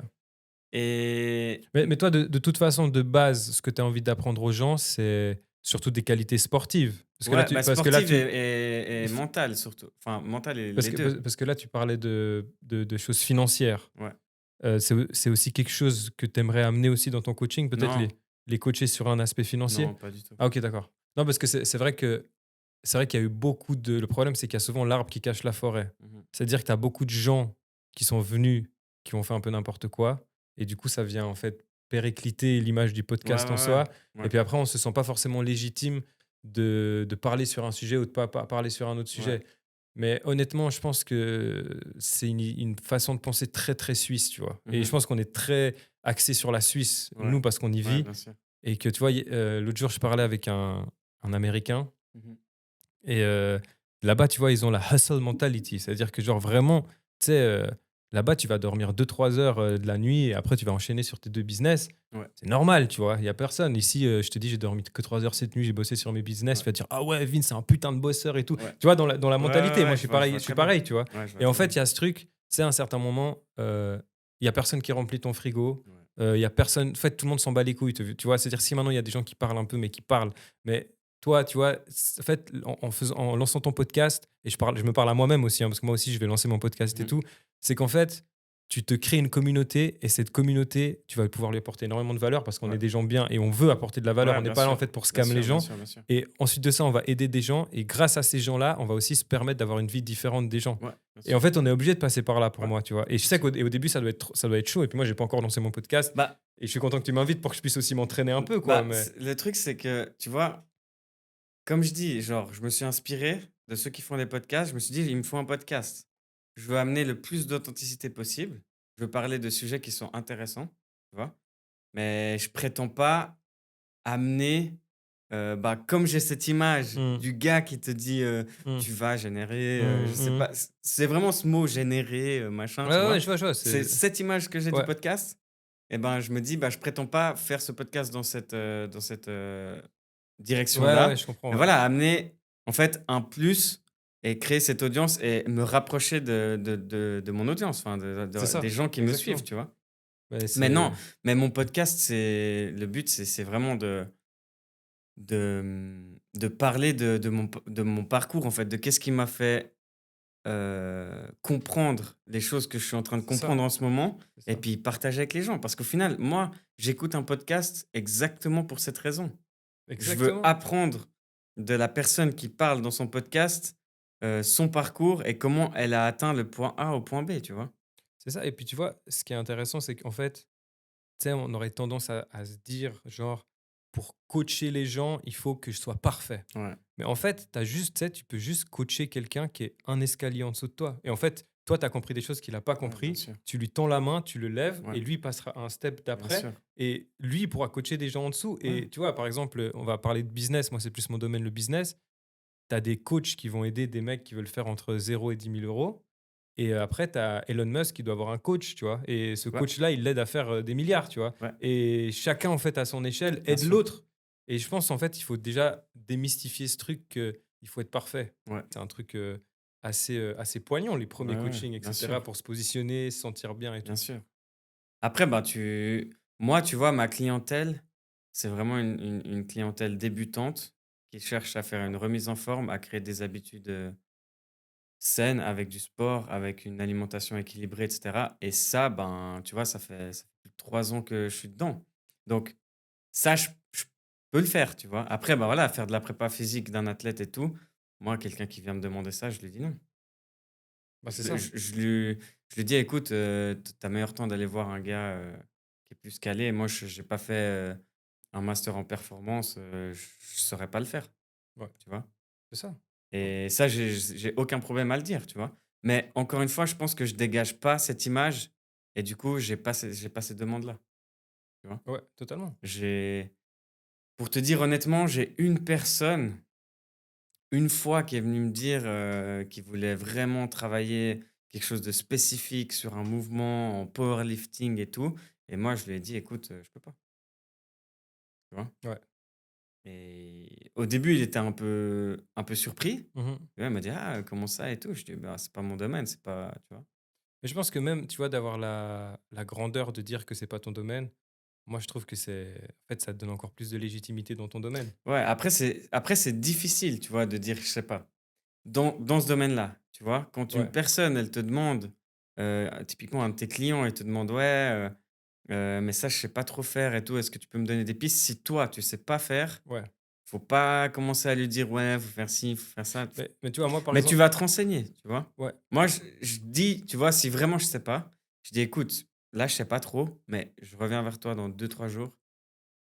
Et Mais toi, de toute façon, de base, ce que tu as envie d'apprendre aux gens, c'est surtout des qualités sportives. ouais, bah, Parce que là, sportive tu, et mentale surtout. Enfin, mentale et les 2. parce que là, tu parlais de choses financières. Ouais. C'est aussi quelque chose que tu aimerais amener aussi dans ton coaching, peut-être Non, les coacher sur un aspect financier? non, pas du tout. Ah OK, d'accord. Non, parce que c'est vrai qu'il y a eu beaucoup de le problème, c'est qu'il y a souvent l'arbre qui cache la forêt. Mmh. C'est-à-dire que tu as beaucoup de gens qui sont venus, qui ont fait un peu n'importe quoi et du coup, ça vient, en fait, péricliter l'image du Ouais, podcast en ouais, ouais. soi et Ouais, puis après, on se sent pas forcément légitime de parler sur un sujet ou de pas parler sur un autre ouais. sujet. Mais honnêtement, je pense que c'est une façon de penser très, très suisse, tu vois? Et je Mmh. pense qu'on est très axé sur la Suisse, Ouais, nous, parce qu'on y ouais, vit bien sûr. et que, tu vois, l'autre jour, je parlais avec un Américain Mmh. et là-bas, tu vois, ils ont la hustle mentality. C'est-à-dire que genre vraiment, tu sais, là-bas, tu vas dormir 2 3 heures, de la nuit et après tu vas enchaîner sur tes 2 business. Ouais, C'est normal, tu vois? Il y a personne. Ici, je te dis, j'ai dormi que 3 heures cette nuit, j'ai bossé sur mes business. ouais, Tu vas te dire: «Ah ouais, Vince, c'est un putain de bosseur et tout». ouais. Tu vois, dans la Ouais, ouais, mentalité, moi, ouais, je je vois suis très bien. pareil, tu vois? Ouais, je vois Et en très fait, bien. il y a ce truc, tu sais, à un certain moment, il y a personne qui remplit ton frigo. Ouais. Il y a personne en fait, tout le monde s'en bat les couilles, tu vois? C'est-à-dire si maintenant il y a des gens qui parlent un peu, mais qui parlent, mais toi, tu vois, en fait, en lançant ton podcast, et je me parle à moi-même aussi, hein, parce que moi aussi, je vais lancer mon podcast et Mmh. tout, c'est qu'en fait, tu te crées une communauté et cette communauté, tu vas pouvoir lui apporter énormément de valeur parce qu'on est Ouais. des gens bien et on veut apporter de la valeur. Ouais, On n'est bien pas là, en sûr. fait, pour Bien scam les sûr, bien gens. sûr, bien sûr. Et ensuite de ça, on va aider des gens et grâce à ces gens-là, on va aussi se permettre d'avoir une vie différente des gens. Ouais, bien Et en sûr. fait, on est obligé de passer par là pour Ouais, moi, tu vois? Et je bien sais sûr. qu'au début, ça doit être chaud et puis moi, j'ai pas encore lancé mon podcast Bah, et je suis content que tu m'invites pour que je puisse aussi m'entraîner un peu, quoi, mais le truc, c'est que, tu vois, comme je dis, genre, je me suis inspiré de ceux qui font des podcasts. Je me suis dit: «Il me faut un podcast». Je veux amener le plus d'authenticité possible. Je veux parler de sujets qui sont intéressants, tu vois? Mais je prétends pas amener, bah, comme j'ai cette image mmh, du gars qui te dit, mmh, «Tu vas générer», je mmh, sais mmh. pas, c'est vraiment ce mot «générer», machin, tu Ouais, ouais, vois? je vois, C'est c'est cette image que j'ai du ouais, podcast et ben, je me dis: «Bah, je prétends pas faire ce podcast dans cette, ouais, ouais, direction-là». je comprends, Mais ouais. voilà, amener en fait un plus et créer cette audience et me rapprocher de mon audience, enfin C'est ça, des gens qui me suivent, exactement. tu vois? Ouais, Mais non, c'est mais mon podcast, le but, c'est vraiment de parler de mon parcours, en fait, de qu'est-ce qui m'a fait comprendre les choses que je suis en train de c'est ça, comprendre en ce moment c'est et ça. puis partager avec les gens. Parce qu'au final, moi, j'écoute un podcast exactement pour cette raison. Je veux Exactement. apprendre de la personne qui parle dans son podcast, son parcours et comment elle a atteint le point A au point B, tu vois? C'est ça et puis tu vois, ce qui est intéressant, c'est qu'en fait, tu sais, on aurait tendance à se dire, genre, pour coacher les gens, il faut que je sois parfait. Ouais, Mais en fait, tu juste, tu sais, tu peux juste coacher quelqu'un qui est un escalier en dessous de toi. Et en fait, toi, tu as compris des choses qu'il n'a pas ouais, bien compris. sûr. Tu lui tends la main, tu le lèves Ouais, et lui il passera à un step bien d'après. sûr. Et lui, il pourra coacher des gens en dessous. Ouais, Et tu vois, par exemple, on va parler de business. Moi, c'est plus mon domaine, le business. Tu as des coachs qui vont aider des mecs qui veulent faire entre 0 et 10 000 euros. Et après, tu as Elon Musk qui doit avoir un coach, tu vois. Et ce ouais, coach-là, il l'aide à faire des milliards, tu vois. ouais, Et chacun, en fait, à son échelle, bien aide sûr. l'autre. Et je pense, en fait, il faut déjà démystifier ce truc qu'il faut être parfait. Ouais, C'est un truc assez poignant, les ouais, premiers ouais, coachings, bien etc., sûr, pour se positionner, se sentir bien et bien tout. sûr. Après, bah, moi, tu vois, ma clientèle, c'est vraiment une clientèle débutante qui cherche à faire une remise en forme, à créer des habitudes saines avec du sport, avec une alimentation équilibrée, etc. Et ça, ben, tu vois, ça fait plus de 3 ans que je suis dedans. Donc, ça, je peux le faire, tu vois. Après, bah voilà, faire de la prépa physique d'un athlète et tout, moi, quelqu'un qui vient me demander ça, je lui dis non. Bah, c'est Je, le- ça. je lui dis, écoute, t'as meilleur temps d'aller voir un gars qui est plus calé. Moi, je n'ai pas fait un master en performance, je ne saurais pas le faire, Ouais, tu vois. c'est ça. Et ça, j'ai aucun problème à le dire, tu vois. Mais encore une fois, je pense que je dégage pas cette image et du coup, j'ai pas ces demandes-là, tu vois. Ouais, totalement. J'ai, pour te dire honnêtement, j'ai une personne, une fois, qui est venue me dire qu'il voulait vraiment travailler quelque chose de spécifique sur un mouvement en powerlifting et tout. Et moi, je lui ai dit, écoute, je peux pas, tu vois. Ouais. Et au début, il était un peu surpris. Mhm. Et ouais, il m'a dit: «Ah, comment ça et tout?» Je dis: «Bah, c'est pas mon domaine, c'est pas» tu vois? Mais je pense que même, tu vois, d'avoir la grandeur de dire que c'est pas ton domaine, moi, je trouve que en fait, ça te donne encore plus de légitimité dans ton domaine. Ouais, après c'est difficile, tu vois, de dire, je sais pas, dans ce domaine-là, tu vois? Quand une Ouais, personne, elle te demande, typiquement un de tes clients, il te demande: «Ouais, mais ça, je sais pas trop faire et tout, est-ce que tu peux me donner des pistes?» Si toi, tu sais pas faire, ouais. faut pas commencer à lui dire: «Ouais, faut faire ci, faut faire ça». Mais tu vois, moi, par Mais tu exemple, vas te renseigner, tu vois? ouais, Moi, je dis, tu vois, si vraiment je sais pas, je dis: «Écoute, là, je sais pas trop, mais je reviens vers toi dans 2 3 jours.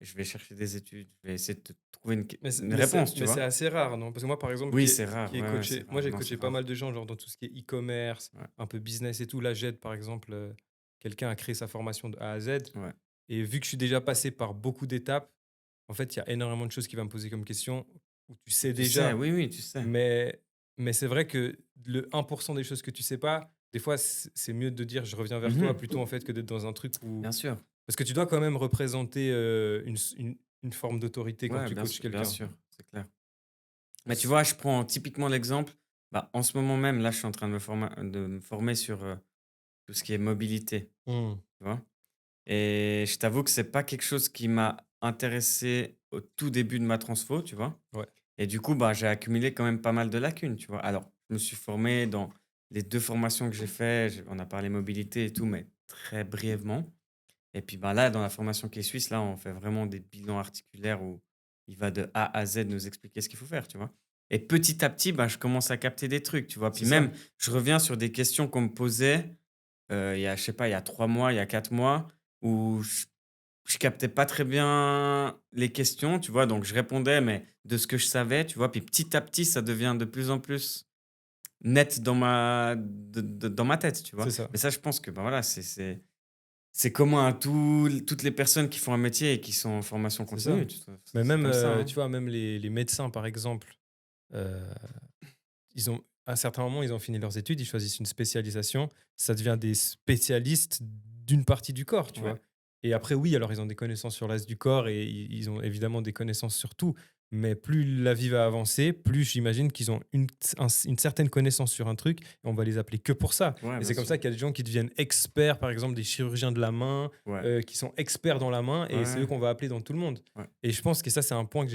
Je vais chercher des études, je vais essayer de te trouver mais c'est une mais c'est réponse», tu mais c'est vois? assez rare, non? Parce que moi, par exemple, Oui, c'est rare, qui est ouais, ouais, c'est coaché, moi, rare. j'ai Non, c'est coaché pas rare. mal de gens, genre dans tout ce qui est e-commerce, Ouais, un peu business et tout. Là, j'aide, par exemple, quelqu'un à créer sa formation de A à Z. ouais. Et vu que je suis déjà passé par beaucoup d'étapes, en fait, il y a énormément de choses qu'il va me poser comme question où tu sais Tu sais, déjà. oui, oui, tu sais. Mais, mais c'est vrai que le 1% des choses que tu sais pas, des fois, c'est mieux de dire je reviens vers toi Mmh. plutôt en fait que d'être dans un truc où. Bien sûr. Parce que tu dois quand même représenter une forme d'autorité quand Ouais, tu coaches bien quelqu'un. sûr, c'est clair. Mais tu vois, je prends typiquement l'exemple, bah, en ce moment même, là, je suis en train de me former sur, tout ce qui est mobilité, Hmm. tu vois? Et je t'avoue que c'est pas quelque chose qui m'a intéressé au tout début de ma transfo, tu vois? Ouais. Et du coup, bah, j'ai accumulé quand même pas mal de lacunes, tu vois? Alors, je me suis formé dans les 2 formations que j'ai fait, on a parlé mobilité et tout, mais très brièvement. Et puis, bah, là, dans la formation qui est suisse, là, on fait vraiment des bilans articulaires où il va de A à Z nous expliquer ce qu'il faut faire, tu vois? Et petit à petit, bah, je commence à capter des trucs, tu vois? Puis C'est même, ça. je reviens sur des questions qu'on me posait, il y a, je sais pas, il y a 3 mois, il y a 4 mois, où je captais pas très bien les questions, tu vois? Donc je répondais, mais de ce que je savais, tu vois? Puis petit à petit, ça devient de plus en plus net dans ma tête, tu vois? C'est ça. Mais ça, je pense que, bah, voilà, c'est commun à toutes les personnes qui font un métier et qui sont en formation C'est ça. continue, tu vois? Mais C'est même, comme ça, hein. tu vois, même les médecins, par exemple, euh, ils ont, à un certain moment, ils ont fini leurs études, ils choisissent une spécialisation, ça devient des spécialistes d'une partie du corps, tu Ouais, vois. Et après, oui, alors ils ont des connaissances sur l'as du corps et ils ont évidemment des connaissances sur tout. mais plus la vie va avancer, plus j'imagine qu'ils ont une certaine connaissance sur un truc, et on va les appeler que pour ça. Ouais, Et bien c'est comme sûr. ça qu'il y a des gens qui deviennent experts, par exemple des chirurgiens de la main, Ouais, qui sont experts dans la main, et c'est eux ouais, qu'on va appeler dans tout le monde. ouais, Et je pense que ça, c'est un point que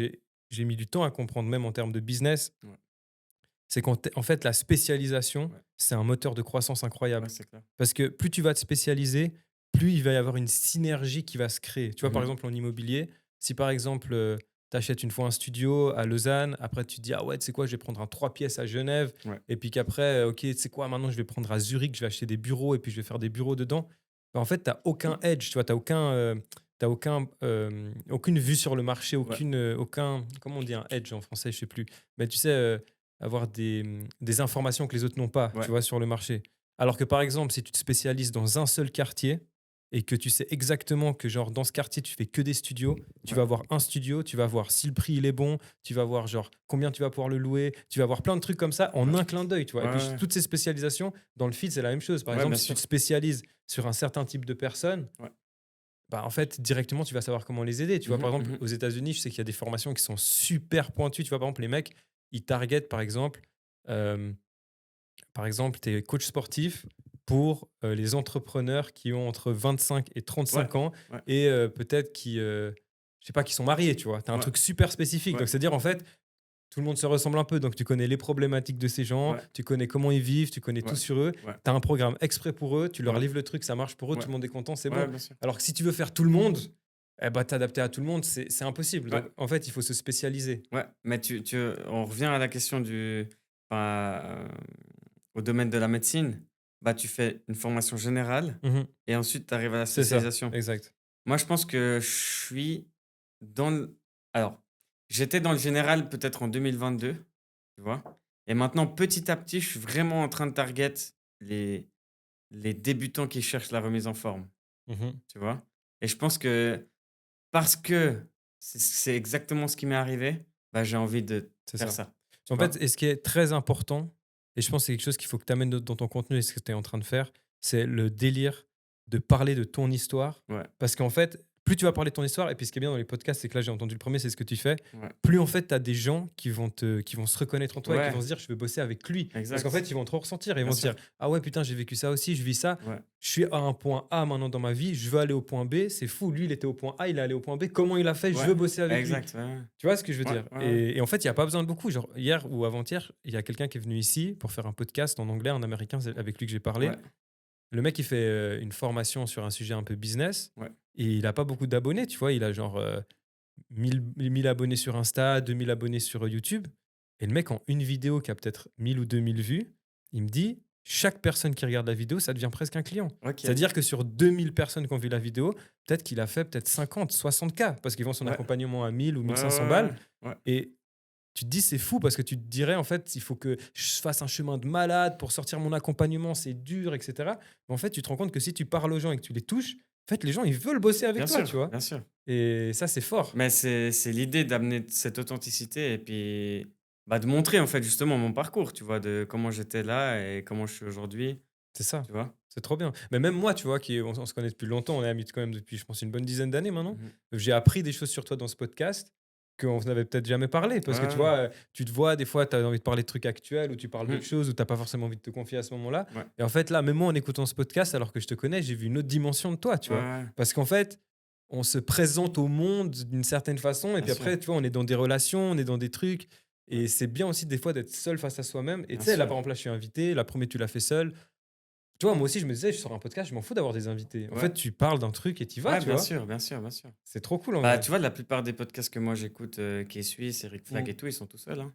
j'ai mis du temps à comprendre, même en termes de business. ouais, C'est qu'en fait, la spécialisation, ouais, c'est un moteur de croissance ouais, incroyable. c'est clair. Parce que plus tu vas te spécialiser, plus il va y avoir une synergie qui va se créer. Tu vois, par Mhm. exemple, en immobilier, si par exemple, tu achètes une fois un studio à Lausanne, après tu te dis, ah ouais, tu sais quoi, je vais prendre un 3 pièces à Genève, Ouais, et puis qu'après, ok, tu sais quoi, maintenant je vais prendre à Zurich, je vais acheter des bureaux, et puis je vais faire des bureaux dedans. Bah, en fait, tu n'as aucun edge, tu vois, tu n'as aucune vue sur le marché, ouais, aucun, comment on dit un edge en français, je sais plus. Mais tu sais, avoir des informations que les autres n'ont pas, ouais, tu vois, sur le marché. Alors que par exemple, si tu te spécialises dans un seul quartier et que tu sais exactement que genre dans ce quartier tu fais que des studios, tu ouais, vas avoir un studio, tu vas voir si le prix il est bon, tu vas voir genre combien tu vas pouvoir le louer, tu vas voir plein de trucs comme ça en ouais, un clin d'œil, tu vois. ouais, Et puis ouais, toutes ces spécialisations dans le feed c'est la même chose. Par ouais, exemple, bien si tu sûr. te spécialises sur un certain type de personnes, Ouais. bah en fait directement tu vas savoir comment les aider. Tu vois, Mhm, par exemple mhm. aux États-Unis, je sais qu'il y a des formations qui sont super pointues. Tu vois, par exemple les mecs ils targetent euh, par exemple, tu es coach sportif pour les entrepreneurs qui ont entre 25 et Ouais, 35 ans ouais, et peut-être je sais pas, qui sont mariés, tu vois. Tu as un ouais, truc super spécifique. ouais, Donc, c'est-à-dire, en fait, tout le monde se ressemble un peu. Donc, tu connais les problématiques de ces gens, ouais, tu connais comment ils vivent, tu connais tout ouais, sur eux. ouais, Tu as un programme exprès pour eux, tu leur ouais, livres le truc, ça marche pour eux, ouais, tout le monde est content, c'est ouais, bon. bien sûr. Alors que si tu veux faire tout le monde, eh ben, t'adapter à tout le monde, c'est impossible. Ouais, Donc, en fait, il faut se spécialiser. ouais, mais on revient à la question enfin, au domaine de la médecine. Bah, tu fais une formation générale Mhm. et ensuite tu arrives à la C'est ça, spécialisation. exact. Moi, je pense que je suis dans le alors, j'étais dans le général peut-être en 2022, tu vois? Et maintenant, petit à petit, je suis vraiment en train de target les les débutants qui cherchent la remise en forme, Mhm. tu vois? Et je pense que parce que c'est exactement ce qui m'est arrivé, bah, j'ai envie de C'est faire ça. ça, tu En fait, vois? et ce qui est très important, et je pense que c'est quelque chose qu'il faut que tu amènes dans ton contenu et ce que tu es en train de faire, c'est le délire de parler de ton histoire. Ouais, Parce qu'en fait, plus tu vas parler de ton histoire, et puis ce qui est bien dans les podcasts, c'est que là, j'ai entendu le premier, c'est ce que tu fais, ouais, plus en fait, tu as des gens qui vont se reconnaître en toi et qui vont ouais, se dire, je veux bosser avec lui. Parce qu'en exact, fait, ils vont trop ressentir. Ils bien vont se sûr, dire, ah ouais, putain, j'ai vécu ça aussi, je vis ça. ouais, Je suis à un point A maintenant dans ma vie, je veux aller au point B. C'est fou, lui, il était au point A, il est allé au point B. Comment il a fait? Je ouais, veux bosser avec lui. exact, ouais, Tu vois ce que je veux ouais, dire? ouais, ouais, Et en fait, il y a pas besoin de beaucoup. Genre hier ou avant-hier, il y a quelqu'un qui est venu ici pour faire un podcast en anglais, un américain, c'est avec lui que j'ai parlé. ouais, Le mec, il fait, une formation sur un sujet un peu business ouais, et il a pas beaucoup d'abonnés, tu vois? Il a genre, 1 000 abonnés sur Insta, 2 000 abonnés sur, YouTube, et le mec, en une vidéo qui a peut-être 1 000 ou 2 000 vues, il me dit: «Chaque personne qui regarde la vidéo, ça devient presque un client». OK, C'est-à-dire que sur 2 000 personnes qui ont vu la vidéo, peut-être qu'il a fait peut-être 50, 60 K parce qu'ils vend son ouais, accompagnement à 1 000 ou ouais, 1 500 balles. ouais, ouais, ouais, Et tu te dis, c'est fou parce que tu te dirais, en fait, il faut que je fasse un chemin de malade pour sortir mon accompagnement, c'est dur, etc. Mais en fait, tu te rends compte que si tu parles aux gens et que tu les touches, en fait, les gens, ils veulent bosser avec bien toi, sûr, tu vois. bien sûr. Et ça, c'est fort. Mais c'est l'idée d'amener cette authenticité et puis, bah, de montrer, en fait, justement mon parcours, tu vois? De comment j'étais là et comment je suis aujourd'hui, C'est ça. tu vois? C'est trop bien. Mais même moi, tu vois, on se connaît depuis longtemps, on est amis quand même depuis, je pense, une bonne dizaine d'années maintenant. Mmh. J'ai appris des choses sur toi dans ce podcast qu'on n'avait peut-être jamais parlé. Parce que tu Ouais, vois, tu te vois, des fois, tu as envie de parler de trucs actuels ou tu parles d'autres mmh, choses ou tu n'as pas forcément envie de te confier à ce moment-là. ouais, Et en fait, là, même moi, en écoutant ce podcast, alors que je te connais, j'ai vu une autre dimension de toi, tu ouais, vois. ouais, Parce qu'en fait, on se présente au monde d'une certaine façon. Et bien puis sûr, après, tu vois, on est dans des relations, on est dans des trucs. ouais, Et c'est bien aussi des fois d'être seul face à soi-même. Et tu bien sais, là, sûr, par exemple, là, je suis invité. La première, tu l'as fait seul. Tu vois, moi aussi, je me disais, je sors un podcast, je m'en fous d'avoir des invités. En fait, ouais, tu parles d'un truc et tu vas, ouais, tu bien vois. sûr, bien sûr, bien sûr. C'est trop cool en Bah, vrai. tu vois, la plupart des podcasts que moi j'écoute, qui est suisse, Eric Flag Mm. et tout, ils sont tout seuls, hein.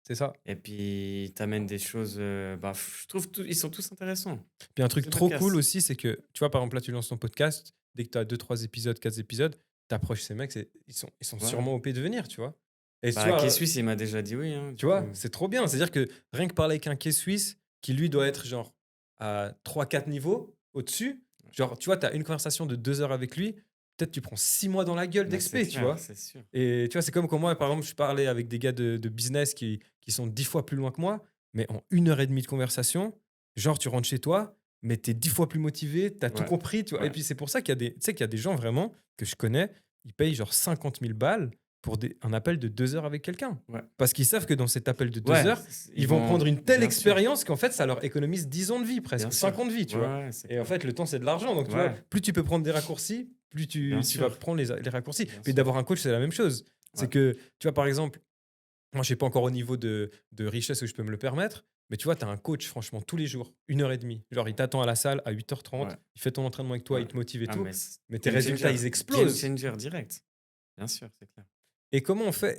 C'est ça. Et puis, tu amènes des choses, bah, je trouve ils sont tous intéressants, Puis un tous truc les trop cool podcasts. aussi, c'est que, tu vois, par exemple, là, tu lances ton podcast, dès que tu as 2, 3 épisodes, 4 épisodes, t'approches ces mecs, ils sont Ouais. sûrement OP de venir, tu vois. Et tu Bah, qui est vois, suisse, il m'a déjà dit oui, hein, du tu coup. vois, c'est trop bien. C'est-à-dire que rien que parler avec un quai suisse, qui lui doit être genre à 3, 4 niveaux au-dessus, genre, tu vois, tu as une conversation de 2 heures avec lui, peut-être tu prends 6 mois dans la gueule Mais c'est d'expé, tu clair, vois. c'est sûr. Et tu vois, c'est comme quand moi, par exemple, je parlais avec des gars de business qui sont 10 fois plus loin que moi, mais en 1 heure et demie de conversation, genre, tu rentres chez toi, mais tu es 10 fois plus motivé, tu as tout Ouais, compris. Tu vois. Et ouais, puis, c'est pour ça qu'il y a des, tu sais, qu'il y a des gens vraiment que je connais, ils payent genre 50 000 balles pour un appel de 2 heures avec quelqu'un. Ouais. Parce qu'ils savent que dans cet appel de 2 Ouais, heures, ils vont prendre une telle bien sûr. expérience qu'en fait, ça leur économise 10 ans de vie, presque, Bien 5 sûr. ans de vie, tu Ouais, vois. ouais, c'est Et en clair. fait, le temps, c'est de l'argent. Donc, tu Ouais. vois, plus tu peux prendre des raccourcis, plus Bien tu vas sûr. prendre les raccourcis. Bien Puis sûr. d'avoir un coach, c'est la même chose. C'est Ouais. que, tu vois, par exemple, moi, je ne suis pas encore au niveau de richesse où je peux me le permettre, mais tu vois, tu as un coach, franchement, tous les jours, 1 h 30. Genre, il t'attend à la salle à 8h30, Ouais. il fait ton entraînement avec toi, Ouais. il te motive et Ah, tout. mais Mais tes game résultats, changer. ils Game explosent. changer direct. Bien sûr, c'est clair. Et comment on fait?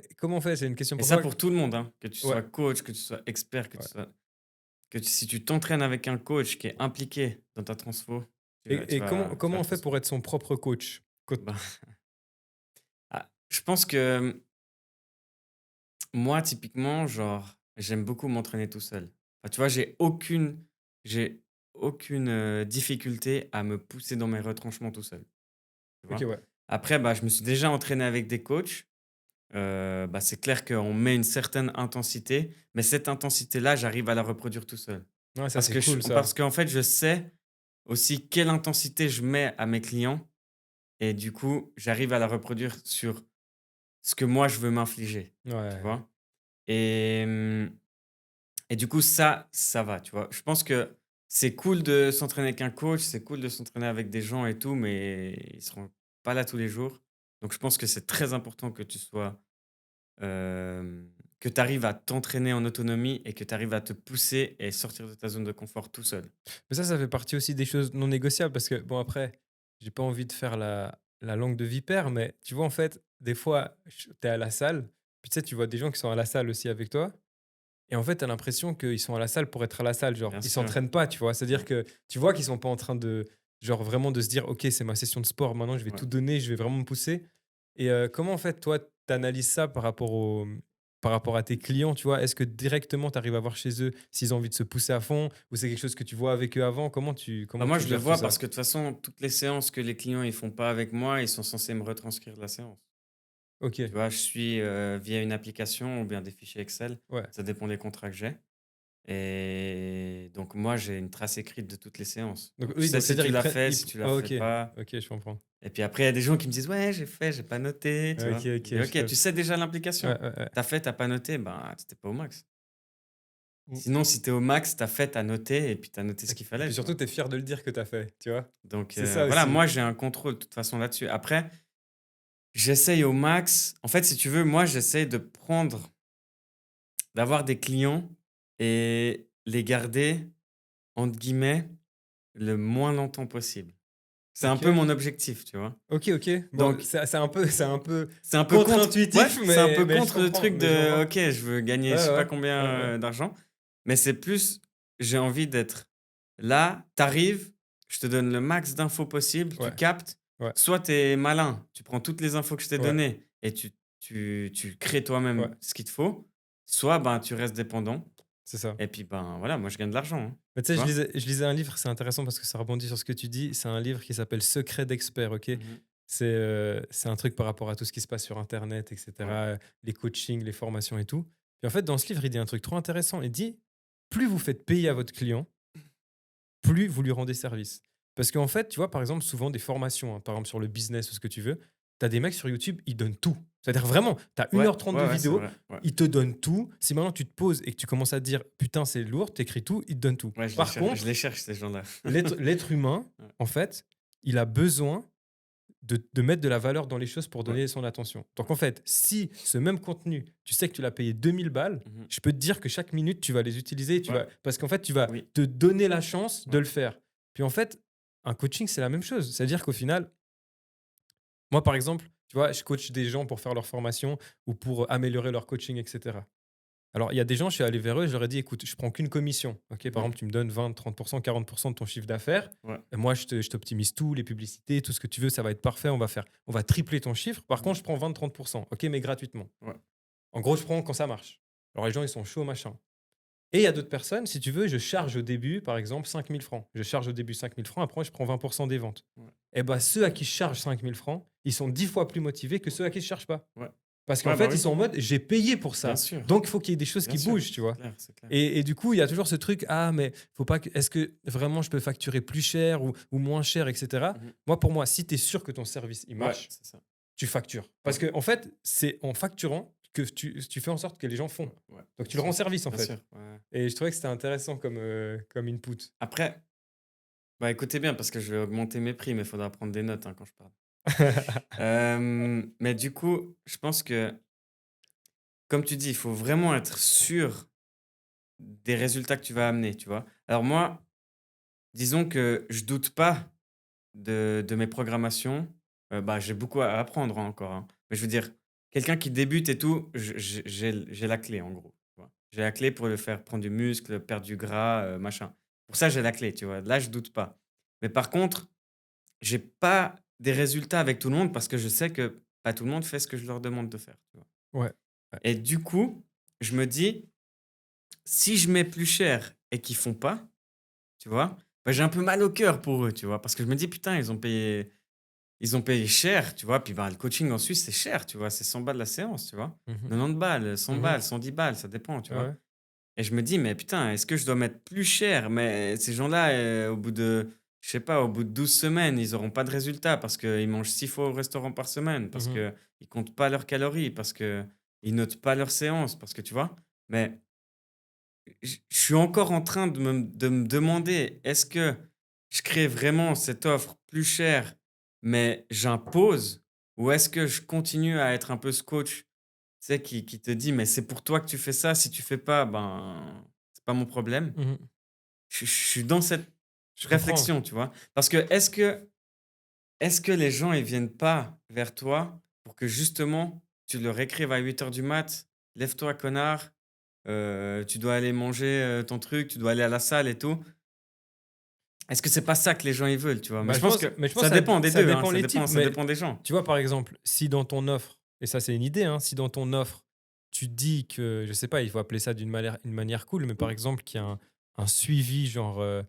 C'est une question Et pour ça toi. pour tout le monde, hein. Que tu Ouais. sois coach, que tu sois expert, Ouais. si tu t'entraînes avec un coach qui est impliqué dans ta transfo, Et comment on fait pour être son propre coach? Bah, je pense que moi, typiquement, genre, j'aime beaucoup m'entraîner tout seul. Enfin, tu vois, j'ai aucune difficulté à me pousser dans mes retranchements tout seul. Tu Ok, vois? ouais. Après, je me suis déjà entraîné avec des coachs. C'est clair qu'on met une certaine intensité, mais cette intensité-là, j'arrive à la reproduire tout seul. Ouais, ça, Parce c'est que cool, ça. parce qu'en fait, je sais aussi quelle intensité je mets à mes clients et du coup, j'arrive à la reproduire sur ce que moi je veux m'infliger, tu Ouais. vois? Et et du coup, ça va, tu vois? Je pense que c'est cool de s'entraîner avec un coach, c'est cool de s'entraîner avec des gens et tout, mais ils seront pas là tous les jours. Donc je pense que c'est très important que tu sois, que tu arrives à t'entraîner en autonomie et que tu arrives à te pousser et sortir de ta zone de confort tout seul. Mais ça fait partie aussi des choses non négociables parce que, bon, après, j'ai pas envie de faire la langue de vipère, mais tu vois, en fait, des fois, tu es à la salle, puis tu sais, tu vois des gens qui sont à la salle aussi avec toi, et en fait, tu as l'impression qu'ils sont à la salle pour être à la salle. Genre, Bien ils sûr. s'entraînent pas, tu vois. C'est-à-dire Ouais. que tu vois qu'ils sont pas en train de, genre, vraiment de se dire, OK, c'est ma session de sport, maintenant, je vais Ouais. tout donner, je vais vraiment me pousser. Et comment, en fait, toi, tu analyses ça par rapport à tes clients, tu vois? Est-ce que directement, tu arrives à voir chez eux s'ils ont envie de se pousser à fond ou c'est quelque chose que tu vois avec eux avant? Comment Moi, tu je le gères tout vois ça? parce que de toute façon, toutes les séances que les clients ils font pas avec moi, ils sont censés me retranscrire la séance. Tu OK, vois, je suis via une application ou bien des fichiers Excel, ouais. ça dépend des contrats que j'ai. Et donc, moi, j'ai une trace écrite de toutes les séances. Donc Donc, je oui, sais donc si c'est-à-dire tu l'as fait, si ils tu l'as ah fait OK, pas. OK, je comprends. Et puis après, il y a des gens qui me disent: «Ouais, j'ai fait, j'ai pas noté», tu OK, vois? OK, Je dis: je «OK, tu capte. sais déjà Ouais, l'application. ouais, ouais. Tu as fait, tu as pas noté, ben, tu pas au max». Mmh. Sinon, si tu es au max, tu as fait, tu as noté et puis tu as noté ce qu'il Et fallait, puis tu surtout, vois? tu es fier de le dire que tu as fait, tu vois? Donc, C'est ça voilà, aussi. moi, j'ai un contrôle de toute façon là-dessus. Après, j'essaye au max. En fait, si tu veux, moi, j'essaye d'avoir des clients et les garder, entre guillemets, le moins longtemps possible. C'est un peu OK. mon objectif, tu vois? OK, OK. Bon, Donc, c'est un peu c'est un peu contre-intuitif, c'est un peu mais je contre le comprends, truc mais je de: comprends. «OK, je veux gagner Ouais, je sais pas ouais. Ouais, combien, ouais. d'argent», mais c'est plus, j'ai envie d'être là, t'arrives, je te donne le max d'infos possible, tu Ouais, captes. ouais, Soit tu es malin, tu prends toutes les infos que je t'ai ouais, données et tu crées ouais, toi-même ce qu'il te faut, soit, ben, tu restes dépendant c'est ça. et puis, ben, voilà, moi je gagne de l'argent, hein, Mais tu tu sais, vois? je lisais un livre, c'est intéressant parce que ça rebondit sur ce que tu dis. C'est un livre qui s'appelle Secret d'expert, OK? Mmh. C'est un truc par rapport à tout ce qui se passe sur internet et Ouais, cetera, les coachings, les formations et tout. Et en fait, dans ce livre, il dit un truc trop intéressant. Il dit: «Plus vous faites payer à votre client, plus vous lui rendez service». Parce qu'en fait, tu vois, par exemple, souvent des formations, hein, par exemple sur le business ou ce que tu veux, tu as des mecs sur YouTube, ils donnent tout. C'est-à-dire vraiment, tu as 1 ouais, h 30 de ouais, ouais, c'est vidéo, vrai, ouais. ils te donnent tout. Si maintenant tu te poses et que tu commences à te dire: «Putain, c'est lourd», tu écris tout, ils te donnent tout. Ouais, Par je les contre, cherche ces gens-là. l'être humain, Ouais, en fait, il a besoin de mettre de la valeur dans les choses pour ouais. donner son attention. Donc en fait, si ce même contenu, tu sais que tu l'as payé 2000 balles, Mmh. je peux te dire que chaque minute, tu vas les utiliser, Ouais, parce qu'en fait, tu vas oui, te donner la chance de ouais. le faire. Puis en fait, un coaching, c'est la même chose. C'est-à-dire qu'au final, moi, par exemple, tu vois, je coach des gens pour faire leur formation ou pour améliorer leur coaching, etc. Alors, il y a des gens, je suis allé vers eux, je leur ai dit: «Écoute, je prends qu'une commission, OK? Par Mmh. exemple, tu me donnes 20, 30, 40 de ton chiffre d'affaires Ouais. et moi, je t'optimise tout, les publicités, tout ce que tu veux, ça va être parfait, on va tripler ton chiffre. Par Mmh. contre, je prends 20, 30, OK, mais gratuitement». Ouais. En gros, je prends quand ça marche. Alors les gens, ils sont chauds, machin. Et il y a d'autres personnes, si tu veux, je charge au début, par exemple, 5 000 francs. Je charge au début 5 000 francs, après, je prends 20 des ventes. Ouais. Et ben, ceux à qui je charge 5 000 francs, ils sont 10 fois plus motivés que ceux à qui je ne charge pas. Ouais. Parce qu'en Ouais, bah, fait, ils oui. sont en mode, j'ai payé pour Bien ça. sûr, Donc, il faut qu'il y ait des choses bien qui sûr. bougent, tu C'est vois. clair, c'est clair. Et du coup, il y a toujours ce truc, ah, mais faut pas que, est-ce que vraiment je peux facturer plus cher ou moins cher, etc. Mmh. Moi, pour moi, si tu es sûr que ton service, il Ouais, marche, c'est ça. tu factures. Parce que en fait, c'est en facturant que tu fais en sorte que les gens font. Ouais, Donc, tu bien leur rends sûr, service, en bien fait. sûr. Ouais. Et je trouvais que c'était intéressant comme input. Après, bah écoutez bien, parce que je vais augmenter mes prix, mais il faudra prendre des notes quand je parle. Mais du coup, je pense que, comme tu dis, il faut vraiment être sûr des résultats que tu vas amener, tu vois. Alors moi, disons que je doute pas de mes programmations. Bah, j'ai beaucoup à apprendre encore, hein. Mais je veux dire, quelqu'un qui débute et tout, j'ai la clé en gros, tu vois. J'ai la clé pour le faire prendre du muscle, perdre du gras, machin. Pour ça, j'ai la clé, tu vois. Là, je doute pas. Mais par contre, j'ai pas des résultats avec tout le monde parce que je sais que pas tout le monde fait ce que je leur demande de faire, tu vois. Ouais. Ouais. Et du coup, je me dis, si je mets plus cher et qu'ils font pas, tu vois, bah, j'ai un peu mal au cœur pour eux, tu vois, parce que je me dis, putain, ils ont payé cher, tu vois. Puis bah, le coaching en Suisse, c'est cher, tu vois, c'est 100 balles la séance, tu vois. Mhm. 90 balles, 100 Mhm. balles, 110 balles, ça dépend, tu vois. Ouais. Et je me dis, mais putain, est-ce que je dois mettre plus cher? Mais ces gens-là, au bout de, je sais pas, au bout de 12 semaines, ils n'auront pas de résultat parce qu'ils mangent 6 fois au restaurant par semaine, parce Mhm. qu'ils ne comptent pas leurs calories, parce qu'ils notent pas leurs séances, parce que tu vois. Mais je suis encore en train de me demander, est-ce que je crée vraiment cette offre plus chère, mais j'impose, ou est-ce que je continue à être un peu ce coach, tu sais, qui te dit, mais c'est pour toi que tu fais ça, si tu fais pas, ben, c'est pas mon problème. Mhm. Je suis dans cette Je comprends. réflexion, tu vois. Parce que est-ce que les gens, ils viennent pas vers toi pour que justement, tu leur écrives à 8 heures du mat, lève-toi, connard, tu dois aller manger ton truc, tu dois aller à la salle et tout. Est-ce que c'est pas ça que les gens ils veulent, tu vois? Mais Bah, je pense que mais je pense ça que dépend des ça deux, hein, dépend ça les dépend, types. ça Mais dépend des gens. tu vois, par exemple, si dans ton offre, et ça, c'est une idée, hein, si dans ton offre, tu dis que, je sais pas, il faut appeler ça une manière cool, mais par exemple, qu'il y a un suivi, genre, je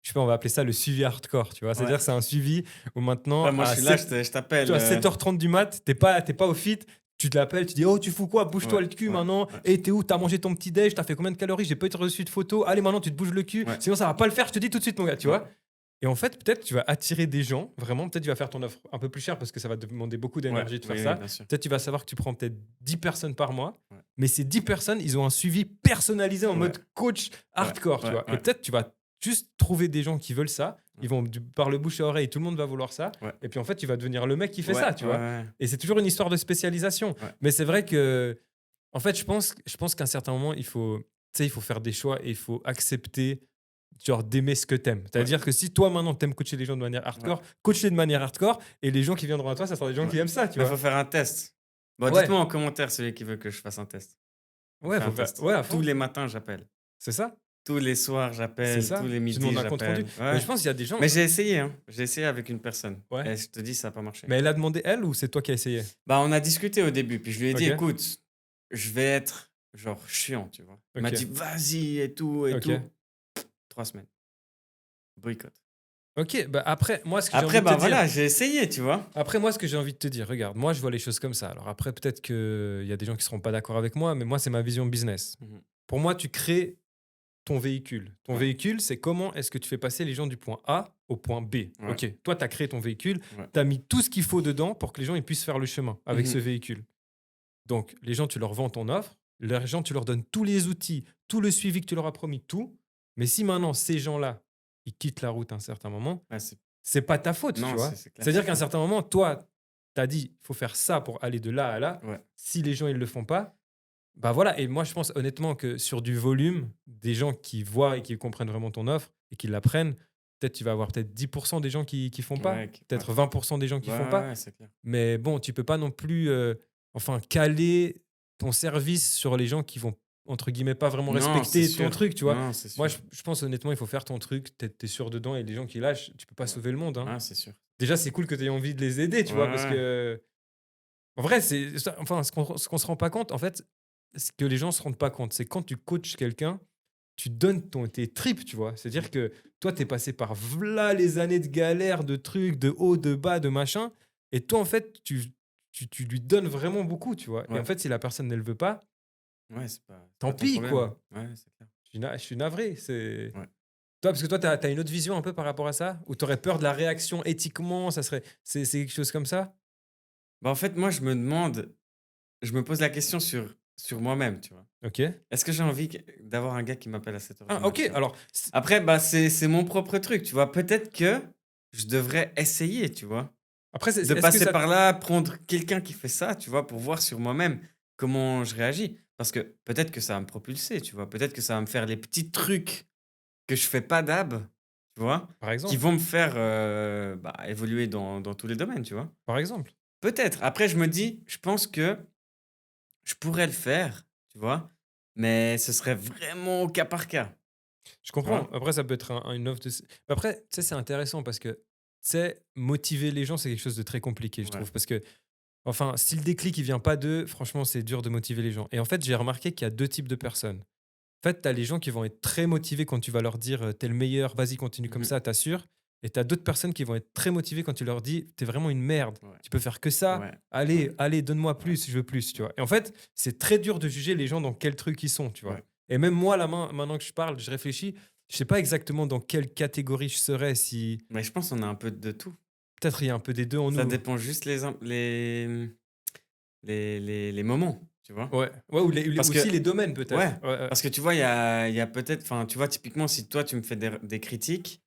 sais pas, on va appeler ça le suivi hardcore, tu vois. Ouais. C'est-à-dire, c'est un suivi où maintenant, Ouais, moi je suis là, je tu t'appelle. vois, 7h30 du mat, t'es pas au fit, tu te l'appelles, tu dis, oh, tu fous quoi? Bouge-toi Ouais, le cul ouais, maintenant. ouais, Et t'es où? T'as mangé ton petit déj? T'as fait combien de calories? J'ai pas été reçu de photos. Allez, maintenant, tu te bouges le cul. ouais, Sinon, ça va pas le faire. Je te dis tout de suite, mon gars, tu ouais, vois. Et en fait, peut-être tu vas attirer des gens, vraiment, peut-être tu vas faire ton offre un peu plus cher parce que ça va te demander beaucoup ouais, d'énergie de faire oui, oui, ça. bien sûr. Peut-être tu vas savoir que tu prends peut-être 10 personnes par mois, Ouais, mais ces 10 personnes, ils ont un suivi personnalisé en ouais, mode coach ouais, hardcore, tu ouais, vois. Et ouais, peut-être tu vas juste trouver des gens qui veulent ça, ouais, ils vont par le bouche à oreille, tout le monde va vouloir ça, ouais, et puis en fait, tu vas devenir le mec qui fait ouais, ça, tu ouais, vois. ouais, Et c'est toujours une histoire de spécialisation. ouais, Mais c'est vrai que, en fait, je pense qu'à un certain moment, il faut faire des choix et il faut accepter genre d'aimer ce que t'aimes. ouais, C'est-à-dire que si toi maintenant t'aimes coacher les gens de manière ouais, hardcore, coach-les de manière hardcore et les gens qui viendront à toi, ça sera des gens ouais. qui aiment ça, tu Mais faut vois. faire un test. Bon, Ouais, dites-moi en commentaire celui qui veut que je fasse un test. On ouais, fait un faut faire, test. ouais, à Tous fond. les matins, j'appelle. C'est ça, Tous les soirs, c'est j'appelle. Tous ça. les Tu midis, demandes un compte rendu. j'appelle. Mais Ouais. je pense qu'il y a des gens, Mais j'ai essayé, hein. J'ai essayé avec une personne. ouais. Et je te dis, ça n'a pas marché. Mais elle a demandé elle ou c'est toi qui as essayé? Bah, on a discuté au début, puis je lui ai dit: Ok, «Écoute, je vais être genre chiant», tu vois? Il m'a dit: ok, «Vas-y et tout et tout». ok. 3 semaines, boycott. Ok, bah après, moi, ce que j'ai envie Après, de te bah, dire, voilà, j'ai essayé, tu vois? après, moi, ce que j'ai envie de te dire, regarde, moi, je vois les choses comme ça. Alors après, peut-être qu'il y a des gens qui seront pas d'accord avec moi, mais moi, c'est ma vision business. Mmh. Pour moi, tu crées ton véhicule. Ton Ouais, véhicule, c'est comment est-ce que tu fais passer les gens du point A au point B. ouais, Ok, toi, tu as créé ton véhicule, ouais. tu as mis tout ce qu'il faut dedans pour que les gens ils puissent faire le chemin avec ce Mmh. véhicule. Donc, les gens, tu leur vends ton offre, les gens, tu leur donnes tous les outils, tout le suivi que tu leur as promis, tout. Mais si maintenant, ces gens-là, ils quittent la route à un certain moment, Ouais, c'est pas ta faute, tu non, vois. c'est clair, C'est-à-dire c'est qu'à un clair. certain moment, toi, tu as dit, il faut faire ça pour aller de là à là. Ouais, Si les gens, ils le font pas, bah voilà, et moi je pense honnêtement que sur du volume, des gens qui voient et qui comprennent vraiment ton offre et qui la prennent, peut-être tu vas avoir peut-être 10% des gens qui font pas, ouais, ouais. peut-être 20% des gens qui Ouais, font ouais, pas. ouais, c'est clair. Mais bon, tu peux pas non plus enfin caler ton service sur les gens qui vont entre guillemets pas vraiment Non, c'est respecter ton sûr. truc, tu vois. Non, c'est Moi sûr. je pense honnêtement, il faut faire ton truc, t'es sûr dedans et les gens qui lâchent, tu peux pas Ouais. sauver le monde, hein. Ah, c'est sûr. Déjà, c'est cool que tu aies envie de les aider, tu Ouais, vois, parce ouais, que en vrai, enfin, ce qu'on se rend pas compte, en fait, ce que les gens se rendent pas compte, c'est quand tu coaches quelqu'un, tu donnes tes tripes, tu vois. C'est-à-dire que toi, tu es passé par v'là les années de galère, de trucs, de haut, de bas, de machin. Et toi, en fait, tu lui donnes vraiment beaucoup, tu vois. Et en ouais. fait, si la personne, ne le veut pas, Ouais, c'est pas tant ton pis, problème. quoi. Ouais, c'est clair. Je suis navré. C'est... Ouais. Toi, parce que toi, tu as une autre vision un peu par rapport à ça. Ou tu aurais peur de la réaction éthiquement, c'est quelque chose comme ça. Bah, en fait, moi, je me pose la question sur moi-même, tu vois? Ok. Est-ce que j'ai envie d'avoir un gars qui m'appelle à 7 heures du Ah, ok. matin? Alors, Après, bah, c'est mon propre truc, tu vois? Peut-être que je devrais essayer, tu vois? après, De est-ce que passer ça. par là, prendre quelqu'un qui fait ça, tu vois? Pour voir sur moi-même comment je réagis. Parce que peut-être que ça va me propulser, tu vois? Peut-être que ça va me faire les petits trucs que je fais pas d'hab, tu vois? Par Qui exemple. vont me faire, bah, évoluer dans tous les domaines, tu vois? Par exemple. Peut-être. Après, je me dis, je pense que je pourrais le faire, tu vois? Mais ce serait vraiment au cas par cas, Je tu comprends. vois? Après, ça peut être une offre de. Après, tu sais, c'est intéressant parce que, tu sais, motiver les gens, c'est quelque chose de très compliqué, je Ouais. trouve. Parce que, enfin, si le déclic, il vient pas d'eux, franchement, c'est dur de motiver les gens. Et en fait, j'ai remarqué qu'il y a deux types de personnes. En fait, tu as les gens qui vont être très motivés quand tu vas leur dire t'es le meilleur, vas-y, continue comme Mmh. ça, t'assures. Et tu as d'autres personnes qui vont être très motivées quand tu leur dis t'es vraiment une merde, Ouais, tu peux faire que ça, ouais, ouais, allez, allez, donne-moi ouais, plus, je veux plus, tu ouais, vois. Et en fait, c'est très dur de juger les gens dans quel truc ils sont, tu vois. ouais. Et même moi, maintenant que je parle, je réfléchis, je sais pas exactement dans quelle catégorie je serais si Mais je pense qu'on a un peu de tout. peut-être il y a un peu des deux en Ça nous. dépend juste les moments, tu vois? Ouais, ouais ou Parce aussi que les domaines ouais, peut-être. Ouais, ouais. parce que tu vois, il y a peut-être enfin, tu vois, typiquement, si toi, tu me fais des critiques,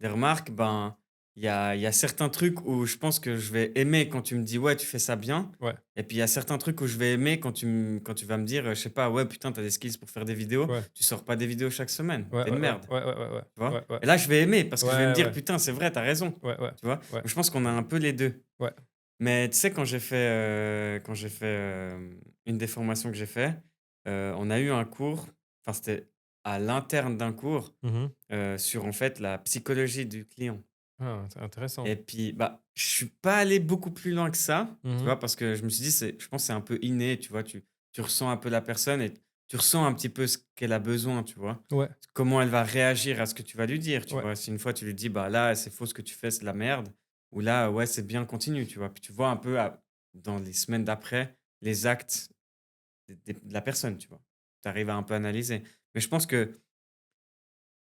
des remarques, ben, il y a certains trucs où je pense que je vais aimer quand tu me dis: «Ouais, tu fais ça bien» Ouais, et puis il y a certains trucs où je vais aimer quand tu vas me dire, je sais pas: «Ouais, putain, t'as des skills pour faire des vidéos, ouais, tu sors pas des vidéos chaque semaine, ouais, t'es ouais, une ouais, merde». ouais, ouais, ouais, Tu vois? ouais, ouais, Et là, je vais aimer parce que je vais me ouais, dire: ouais, «Putain, c'est vrai, t'as raison». ouais, ouais, Tu vois? ouais, Donc je pense qu'on a un peu les 2. ouais. Mais tu sais, quand j'ai fait, une des formations que j'ai fait, on a eu un cours, enfin, c'était à l'interne d'un cours, Mhm. sur, en fait, la psychologie du client Ah, c'est intéressant. et puis, bah, je suis pas allé beaucoup plus loin que ça, tu Mhm. vois? Parce que je me suis dit: «C'est je pense que c'est un peu inné», tu vois? Tu ressens un peu la personne et tu ressens un petit peu ce qu'elle a besoin, tu vois? Ouais, Comment elle va réagir à ce que tu vas lui dire, tu ouais. vois? Si une fois tu lui dis: «Bah, là, c'est faux ce que tu fais, c'est de la merde» ou là: «Ouais, c'est bien, continue», tu vois? Puis tu vois un peu à dans les semaines d'après, les actes de la personne, tu vois? Tu arrives à un peu analyser. Mais je pense que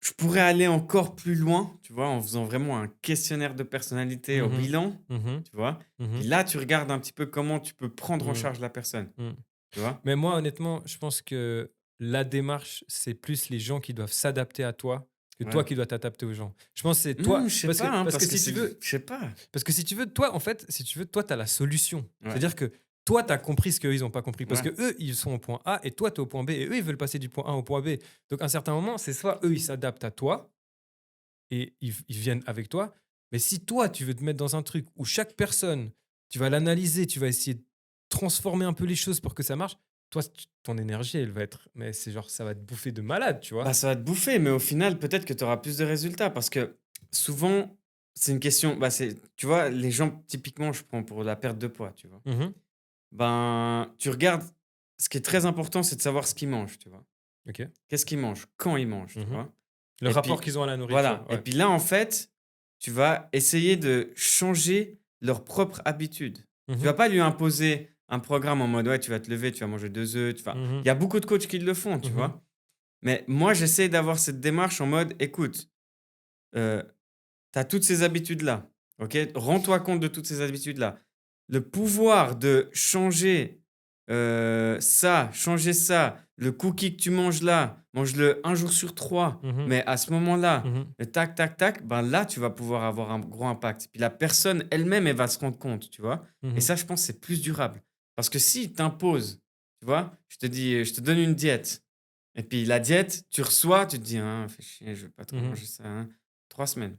je pourrais aller encore plus loin, tu vois? En faisant vraiment un questionnaire de personnalité au Mhm. bilan, Mhm. tu vois? Puis Mhm. là, tu regardes un petit peu comment tu peux prendre en Mhm. charge la personne, Mhm. tu vois? Mais moi, honnêtement, je pense que la démarche, c'est plus les gens qui doivent s'adapter à toi que toi Ouais. qui dois t'adapter aux gens. Je pense que c'est toi, Je sais pas, hein, parce que parce que si tu c'est veux, je sais pas. parce que si tu veux, toi, en fait, si tu veux, toi, tu as la solution. Ouais, C'est-à-dire que toi, tu as compris ce qu'eux, ils n'ont pas compris. Parce ouais, que eux, ils sont au point A et toi, tu es au point B. Et eux, ils veulent passer du point A au point B. Donc, à un certain moment, c'est soit eux, ils s'adaptent à toi et ils viennent avec toi. Mais si toi, tu veux te mettre dans un truc où chaque personne, tu vas l'analyser, tu vas essayer de transformer un peu les choses pour que ça marche, toi, ton énergie, elle va être. Mais c'est genre, ça va te bouffer de malade, tu bah, vois. ça va te bouffer, mais au final, peut-être que tu auras plus de résultats parce que souvent, c'est une question bah, c'est tu vois, les gens typiquement, je prends pour la perte de poids, tu vois? Mhm. Ben, tu regardes ce qui est très important, c'est de savoir ce qu'ils mangent, tu vois? Ok. Qu'est-ce qu'ils mangent? Quand ils mangent, tu Mhm. vois? Le Et rapport puis qu'ils ont à la nourriture, voilà, et ouais. puis là, en fait, tu vas essayer de changer leurs propres habitudes. Tu vas Mhm. pas lui imposer un programme en mode: «Ouais, tu vas te lever, tu vas manger 2 œufs», tu vas il Mhm. y a beaucoup de coachs qui le font, tu Mhm. vois? Mais moi, j'essaie d'avoir cette démarche en mode: «Écoute, tu as toutes ces habitudes-là, OK? Rends-toi compte de toutes ces habitudes-là. Le pouvoir de changer, ça, changer ça, le cookie que tu manges là, mange-le un jour sur 3, Mhm. mais à ce moment-là, Mhm. tac, tac, tac», ben là, tu vas pouvoir avoir un gros impact. Puis la personne elle-même, elle va se rendre compte, tu vois? Et Mhm. ça, je pense, c'est plus durable. Parce que si tu imposes, tu vois? Je te dis, je te donne une diète et puis la diète, tu reçois, tu te dis: «Hein, fais chier, je vais pas trop Mhm. manger ça, hein». 3 semaines.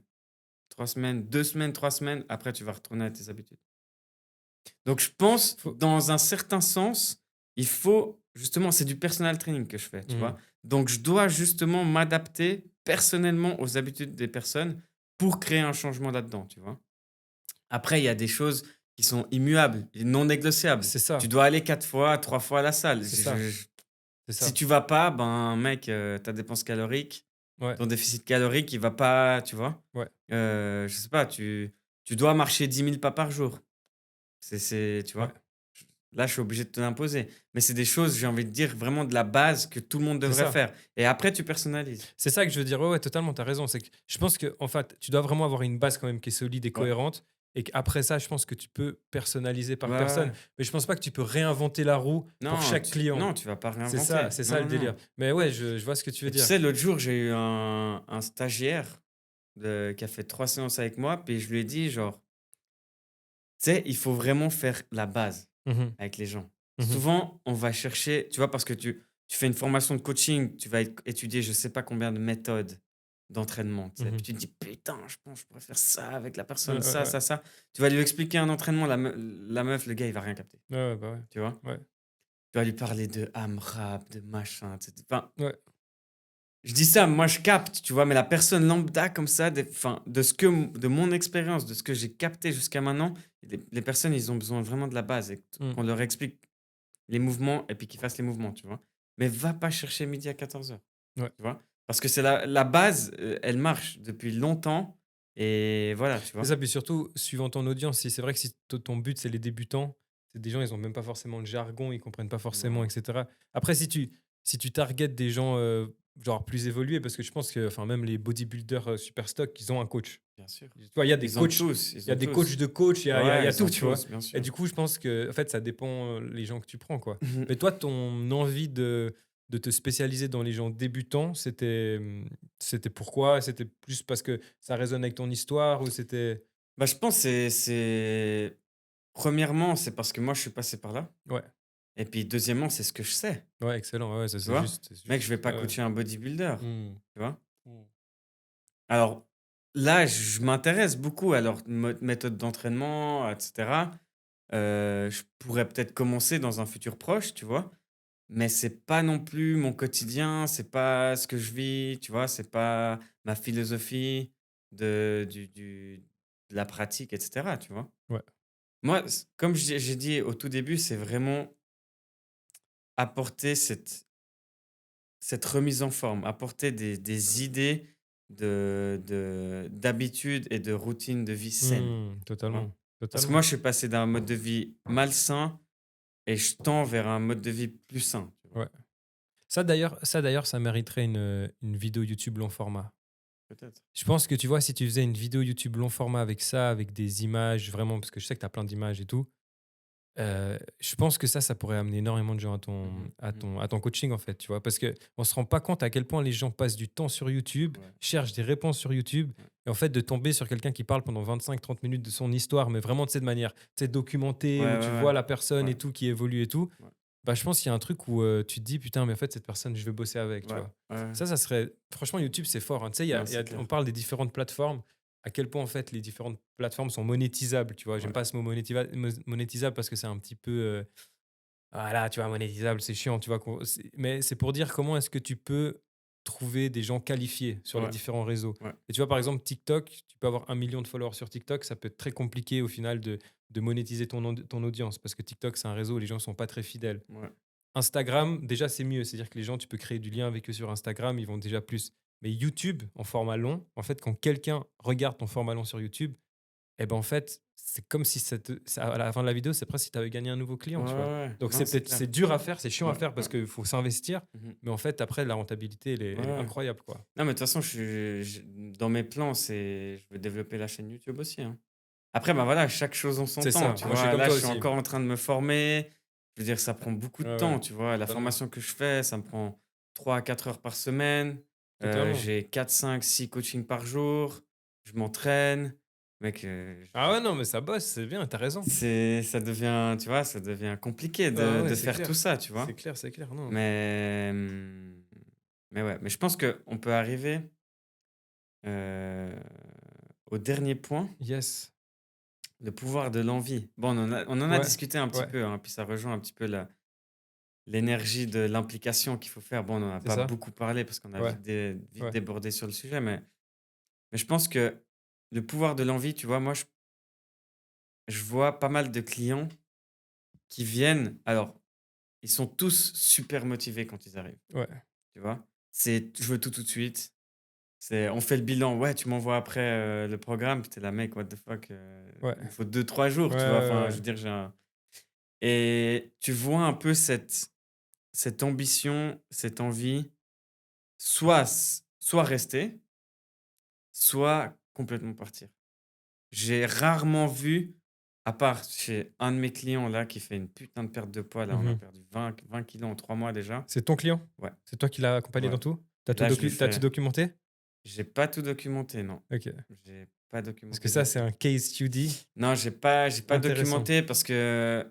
3 semaines, 2 semaines, 3 semaines, après tu vas retourner à tes habitudes. Donc je pense, Faut- dans un certain sens, il faut justement c'est du personal training que je fais, tu vois? Mhm. Donc je dois justement m'adapter personnellement aux habitudes des personnes pour créer un changement là-dedans, tu vois? Après, il y a des choses qui sont immuables et non négociables. C'est Tu ça, dois aller 4 fois, 3 fois à la salle. c'est ça, Je c'est si ça. tu vas pas, ben mec, ta dépense calorique, Ouais, ton déficit calorique, il va pas, tu vois? ouais, Je sais pas, tu dois marcher 10 000 pas par jour. Tu ouais, vois? J Là, je suis obligé de te l'imposer. Mais c'est des choses, j'ai envie de dire, vraiment de la base que tout le monde c'est devrait ça. faire et après tu personnalises. C'est ça que je veux dire. Ouais, ouais, totalement, tu as raison. C'est que je pense que en fait, tu dois vraiment avoir une base quand même qui est solide et Ouais, cohérente. et qu'après ça, je pense que tu peux personnaliser Ouais, par personne. ouais. Mais je pense pas que tu peux réinventer la roue pour Non, chaque client. tu vas pas C'est ça, réinventer. c'est ça Non, le non. délire. Mais ouais, je vois ce que tu veux Et tu dire. sais, l'autre jour, j'ai eu un stagiaire qui a fait 3 séances avec moi, puis je lui ai dit genre: «Tu sais, il faut vraiment faire la base Mmh. avec les gens». Mmh. Souvent, on va chercher tu vois? Parce que tu fais une formation de coaching, tu vas étudier je sais pas combien de méthodes d'entraînement, tu sais? Puis Mmh. tu te dis: «Putain, je pense que je pourrais faire ça avec la Ouais, personne, ouais, ça, ouais. ça, ça». Tu vas lui expliquer un entraînement, la meuf, le gars, il va rien capter, Ouais, ouais, bah, tu vois? ouais. Ouais. Tu vas lui parler de AMRAP, de machin, tu sais? Enfin, Ouais. je dis ça, moi je capte, tu vois? Mais la personne lambda comme ça, enfin, de mon expérience, de ce que j'ai capté jusqu'à maintenant, les personnes, ils ont besoin vraiment de la base et Mmh. qu'on leur explique les mouvements et puis qu'ils fassent les mouvements, tu vois? Mais va pas chercher midi à 14h, Ouais. tu vois? Parce que c'est la base, elle marche depuis longtemps et voilà, tu C'est vois? ça, puis surtout, suivant ton audience, si c'est vrai que si ton but, c'est les débutants, c'est des gens, ils ont même pas forcément le jargon, ils comprennent pas forcément, et Non, cetera. Après, si tu targetes des gens, genre plus évolués, parce que je pense que, enfin, même les bodybuilders, super stock, ils ont un coach. bien sûr. Tu vois, il y a des Ils ont coachs, tous, il ils y a ont des tous. coachs de coach, il y Ouais, a ils tout, ont tu vois? tous, bien Et sûr. du coup, je pense que en fait, ça dépend, les gens que tu prends, quoi. Mmh. Mais toi, ton envie de te spécialiser dans les gens débutants, c'était pourquoi? C'était plus parce que ça résonne avec ton histoire, ou c'était Bah, je pense c'est premièrement, c'est parce que moi je suis passé par là ouais, et puis deuxièmement, c'est ce que je sais. ouais, excellent, ouais, ouais, ça, Tu c'est vois? juste, c'est Mec, je vais juste, pas coacher un bodybuilder, mmh, tu vois? mmh, Alors là, je m'intéresse beaucoup à leur méthode d'entraînement, et cetera. Je pourrais peut-être commencer dans un futur proche, tu vois? Mais c'est pas non plus mon quotidien, c'est pas ce que je vis, tu vois? C'est pas ma philosophie de la pratique, et cetera, tu vois? ouais, Moi, comme j'ai dit au tout début, c'est vraiment apporter cette remise en forme, apporter des idées d'habitudes et de routines de vie saines, tu vois? totalement, Parce que moi, totalement, je suis passé d'un mode de vie malsain et je tends vers un mode de vie plus sain, tu vois? ouais. Ça d'ailleurs, ça mériterait une vidéo YouTube long format. Peut-être. Je pense que, tu vois, si tu faisais une vidéo YouTube long format avec ça, avec des images vraiment, parce que je sais que tu as plein d'images et tout, je pense que ça pourrait amener énormément de gens à ton Mmh à mh. ton à ton coaching, en fait, tu vois? Parce qu'on se rend pas compte à quel point les gens passent du temps sur YouTube, Ouais, cherchent des réponses sur YouTube, ouais, et en fait, de tomber sur quelqu'un qui parle pendant 25-30 minutes de son histoire, mais vraiment, tu sais, de manière, tu sais, documentée, ouais, où tu vois ouais, la personne ouais, et tout, qui évolue et tout. ouais, Bah, je pense qu'il y a un truc où, tu te dis: «Putain, mais en fait, cette personne, je veux bosser avec», tu ouais, vois? ouais, ouais. Ça serait franchement, YouTube, c'est fort, hein. Tu sais, Non, il y a c'est on clair. parle des différentes plateformes, à quel point, en fait, les différentes plateformes sont monétisables, tu vois? J'aime Ouais, pas ce mot monétisable parce que c'est un petit peu, voilà, tu vois, monétisable, c'est chiant, tu vois? Mais c'est pour dire comment est-ce que tu peux trouver des gens qualifiés sur les ouais, différents réseaux. ouais, Et tu vois, par exemple, TikTok, tu peux avoir 1 million de followers sur TikTok, ça peut être très compliqué au final de monétiser ton audience, parce que TikTok, c'est un réseau où les gens sont pas très fidèles. ouais, Instagram, déjà, c'est mieux. C'est-à-dire que les gens, tu peux créer du lien avec eux sur Instagram, ils vont déjà plus. Mais YouTube, en format long, en fait, quand quelqu'un regarde ton format long sur YouTube, eh ben, en fait, c'est comme si à la fin de la vidéo, c'est presque si tu avais gagné un nouveau ouais, client, tu vois. ouais, ouais. Donc, Non, c'est c'est clair. dur à faire, c'est chiant à Ouais, faire ouais. parce qu'il faut s'investir. Mmh mh. Mais en fait, après, la rentabilité, Ouais, elle est ouais. incroyable, quoi. Non, mais de toute façon, dans mes plans, c'est je veux développer la chaîne YouTube aussi, hein. Après, bah, voilà, chaque chose en son C'est temps, ça. tu Moi, je suis vois? comme Là, toi je suis aussi. encore en train de me former. Je veux dire, ça prend beaucoup de Ouais, ouais, temps, tu vois? La totalement. formation que je fais, ça me prend 3 à 4 heures par semaine. Totalement. J'ai 4, 5, 6 coachings par jour. Je m'entraîne. Mec, Ah ouais, non, mais ça bosse, c'est bien, t'as raison. ça devient, tu vois, ça devient compliqué Ah ouais, de c'est faire tout clair. ça, tu C'est vois? clair, c'est clair, non. Mais, mais ouais, mais je pense qu'on peut arriver, heu, au dernier point, Yes. le pouvoir de l'envie. Bon, on en a Ouais, discuté un petit ouais, peu, hein, puis ça rejoint un petit peu l'énergie de l'implication qu'il faut faire. Bon, on n'en a c'est pas ça. beaucoup parlé parce qu'on a Ouais, vite ouais. débordé sur le sujet, mais je pense que le pouvoir de l'envie, tu vois, moi, je vois pas mal de clients qui viennent alors, ils sont tous super motivés quand ils arrivent, Ouais, tu vois? C'est: «Je veux tout, tout de suite». C'est: «On fait le bilan, ouais, tu m'envoies après, le programme». Puis tu es là: «Mec, what the fuck, ouais, il me faut 2 3 jours», ouais, tu vois? ouais, Enfin, je ouais. veux dire, et tu vois un peu cette ambition, cette envie, soit rester, soit complètement partir. j'ai rarement vu, à part chez un de mes clients là qui fait une putain de perte de poids, là, on a Mhm. perdu 20 kilos en 3 mois déjà. C'est ton client? Ouais, C'est toi qui l'as accompagné ouais. dans tout? T'as tout, Là, je lui t'as tout fais. documenté? J'ai pas tout documenté, non. Ok. J'ai pas Parce que documenté ça, du c'est tout. un case study Non, j'ai pas intéressant. documenté parce que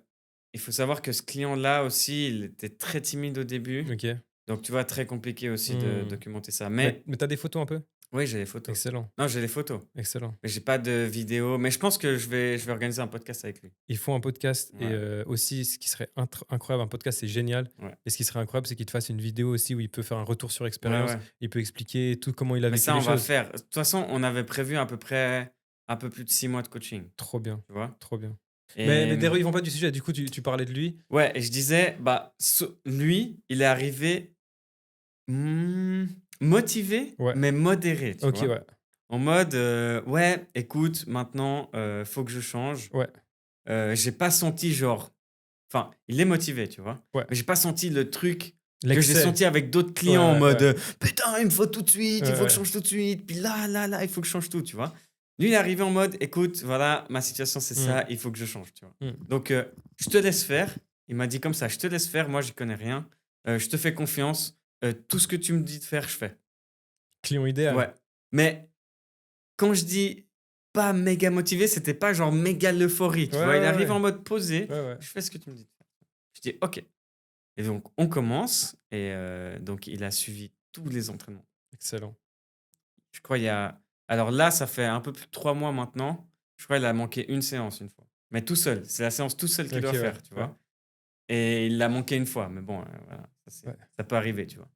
il faut savoir que ce client-là aussi, il était très timide au début. Ok. Donc, tu vois, très compliqué aussi de Hmm. documenter ça. Mais, Mais mais t'as des photos un peu? oui, j'ai les photos. Excellent. Non, j'ai les photos. Excellent. Mais j'ai pas de vidéo. Mais je pense que je vais organiser un podcast avec lui. Il faut un podcast et Ouais, aussi, ce qui serait incroyable, un podcast, c'est génial. ouais. Et ce qui serait incroyable, c'est qu'il te fasse une vidéo aussi où il peut faire un retour sur Ouais, expérience. ouais. Il peut expliquer tout comment il a Mais vécu ça, les on va choses. faire. De toute façon, on avait prévu à peu près un peu plus de 6 mois de coaching, Trop bien. tu vois. Trop bien. Mais, Et mais ils vont pas du sujet. Du coup, tu parlais de lui. ouais, et je disais, bah, lui, il est arrivé motivé, Ouais. mais modéré, tu Ok, vois. ouais. En mode, ouais, écoute, maintenant, faut que je change. Ouais. J'ai pas senti genre. Enfin, il est motivé, tu vois. Ouais. Mais j'ai pas senti le truc que j'ai L'excès. senti avec d'autres Ouais, clients en ouais, mode ouais. putain, il me faut tout de suite, il faut que je Ouais, change tout de suite. Puis là, il faut que je change tout, tu vois. Lui, il est arrivé en mode écoute, voilà, ma situation c'est ouais. ça, il faut que je change, tu vois. Mm. Donc, je te laisse faire. Il m'a dit comme ça, je te laisse faire, moi, j'y connais rien. Je te fais confiance. Tout ce que tu me dis de faire, je fais. Client idéal. Ouais. Mais quand je dis pas méga motivé, c'était pas genre méga l'euphorie, Ouais, tu vois. Il ouais, arrive ouais. en mode posé, Ouais, ouais. je fais ce que tu me dis de faire. Je dis ok. Et donc, on commence. Et donc, il a suivi tous les entraînements. Excellent. Je crois il y a. Alors là, ça fait un peu plus de 3 mois maintenant. Je crois qu'il a manqué une séance une fois. Mais tout seul. C'est la séance tout seul qu'il Ok, doit ouais. faire, tu Ouais. vois. Et il l'a manqué une fois. Mais bon, voilà. Ouais. Ça peut arriver, tu vois.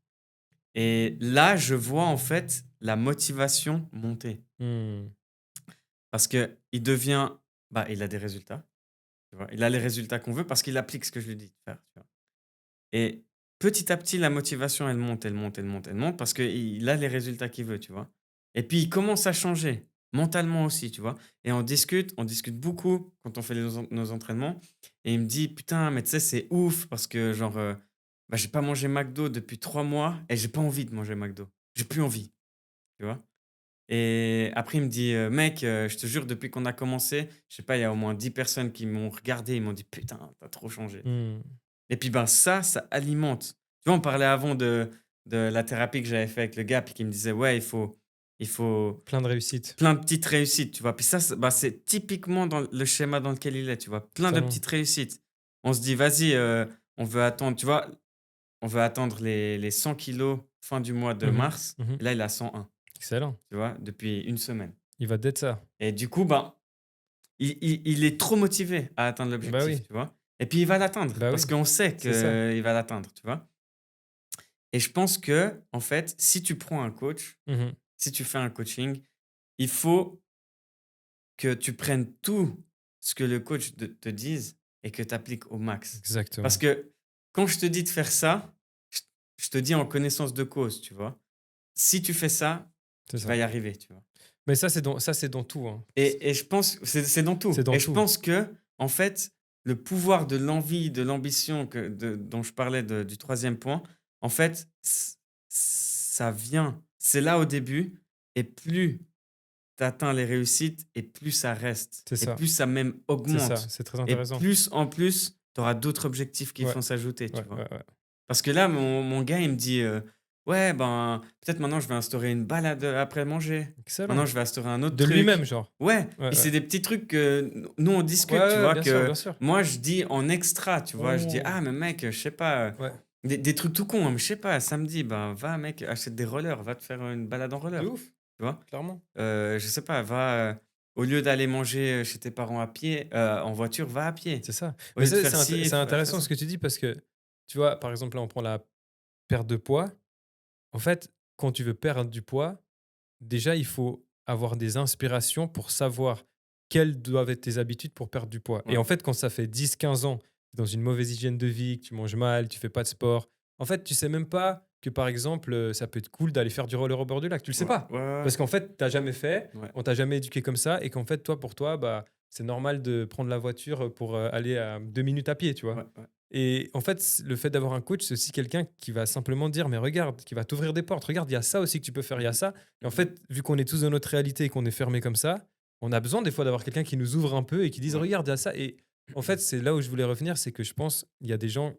Et là, je vois en fait la motivation monter. Hmm. Parce que il devient. Bah, il a des résultats. Tu vois. Il a les résultats qu'on veut parce qu'il applique ce que je lui dis de faire. Tu vois. Et petit à petit, la motivation, elle monte, elle monte, elle monte, elle monte parce qu'il a les résultats qu'il veut, tu vois. Et puis, il commence à changer, mentalement aussi, tu vois. Et on discute beaucoup quand on fait nos entraînements. Et il me dit, putain, mais tu sais, c'est ouf parce que, genre, bah, j'ai pas mangé McDo depuis 3 mois et j'ai pas envie de manger McDo. J'ai plus envie, tu vois. Et après, il me dit, mec, je te jure, depuis qu'on a commencé, je sais pas, il y a au moins 10 personnes qui m'ont regardé, ils m'ont dit, putain, t'as trop changé. Hmm. Et puis, ben, ça alimente. Tu vois, on parlait avant de la thérapie que j'avais fait avec le gars, puis qui me disait, ouais, il faut Plein de réussite. plein de petites réussites, tu vois. Puis ça, bah, c'est typiquement dans le schéma dans lequel il est, tu vois. Plein de Totalement. petites réussites. On se dit, vas-y, on veut attendre, tu vois, on veut attendre les 100 kilos fin du mois de Mhm. mars. Mhm. Et là, il a 101, Excellent. tu vois, depuis une semaine. Il va d'être ça. Et du coup, ben, il est trop motivé à atteindre Bah l'objectif, oui. tu vois. Et puis, il va l'atteindre Bah parce oui. qu'on sait C'est ça. qu'il va l'atteindre, tu vois. Et je pense que, en fait, si tu prends un coach, Mhm. si tu fais un coaching, il faut que tu prennes tout ce que le coach te dise et que tu appliques au max. Parce Exactement. que quand je te dis de faire ça, je, je te dis en connaissance de cause, tu vois. Si tu fais ça, C'est tu ça. vas y arriver, tu vois. Mais ça, c'est dans tout. Hein. Et je pense, c'est dans tout. C'est dans Et je tout. pense que, en fait, le pouvoir de l'envie, de l'ambition dont je parlais du troisième point, en fait, ça vient. C'est là au début. Et plus tu atteins les réussites, et plus ça reste. C'est Et ça. plus ça même C'est ça. augmente. C'est très Et intéressant. plus en plus, tu auras d'autres objectifs qui Ouais. vont s'ajouter, tu Ouais, vois. ouais, ouais. Parce que là, mon gars, il me dit ouais, ben, peut-être maintenant, je vais instaurer une balade après manger. Maintenant, Excellent. je vais instaurer un autre De truc. lui-même, genre. Ouais, Ouais, puis ouais. c'est des petits trucs que nous, on Ouais, discute, tu ouais, vois, bien sûr, que bien sûr. moi, je dis en extra, tu vois. Je dis, Oh. ah, mais mec, je sais pas, Ouais. des trucs tout cons, hein, mais je sais pas, samedi, ben, va, mec, achète des rollers, va te faire une balade en roller, De tu ouf, vois. clairement. Je sais pas, va, au lieu d'aller manger chez tes parents à pied, en voiture, va à pied. C'est ça. Au Mais lieu de ça, faire ci, c'est va faire intéressant ça. ce que tu dis parce que, tu vois, par exemple, là, on prend la perte de poids. En fait, quand tu veux perdre du poids, déjà, il faut avoir des inspirations pour savoir quelles doivent être tes habitudes pour perdre du poids. Et Ouais. en fait, quand ça fait 10, 15 ans, tu es dans une mauvaise hygiène de vie, que tu manges mal, tu fais pas de sport, en fait, tu sais même pas que, par exemple, ça peut être cool d'aller faire du roller au bord du lac. Tu le sais Ouais, pas. ouais, Parce qu'en fait, tu n'as jamais fait, ouais. on t'a jamais éduqué comme ça, et qu'en fait, toi, pour toi, bah, c'est normal de prendre la voiture pour aller à 2 minutes à pied, tu vois. Ouais, ouais. Et en fait, le fait d'avoir un coach, c'est aussi quelqu'un qui va simplement dire, mais regarde, qui va t'ouvrir des portes. Regarde, il y a ça aussi que tu peux faire, il y a Mhm. ça. Et en Mhm. fait, vu qu'on est tous dans notre réalité et qu'on est fermé comme ça, on a besoin des fois d'avoir quelqu'un qui nous ouvre un peu et qui dise Ouais. regarde, il y a ça. Et en fait, c'est là où je voulais revenir, c'est que je pense il y a des gens,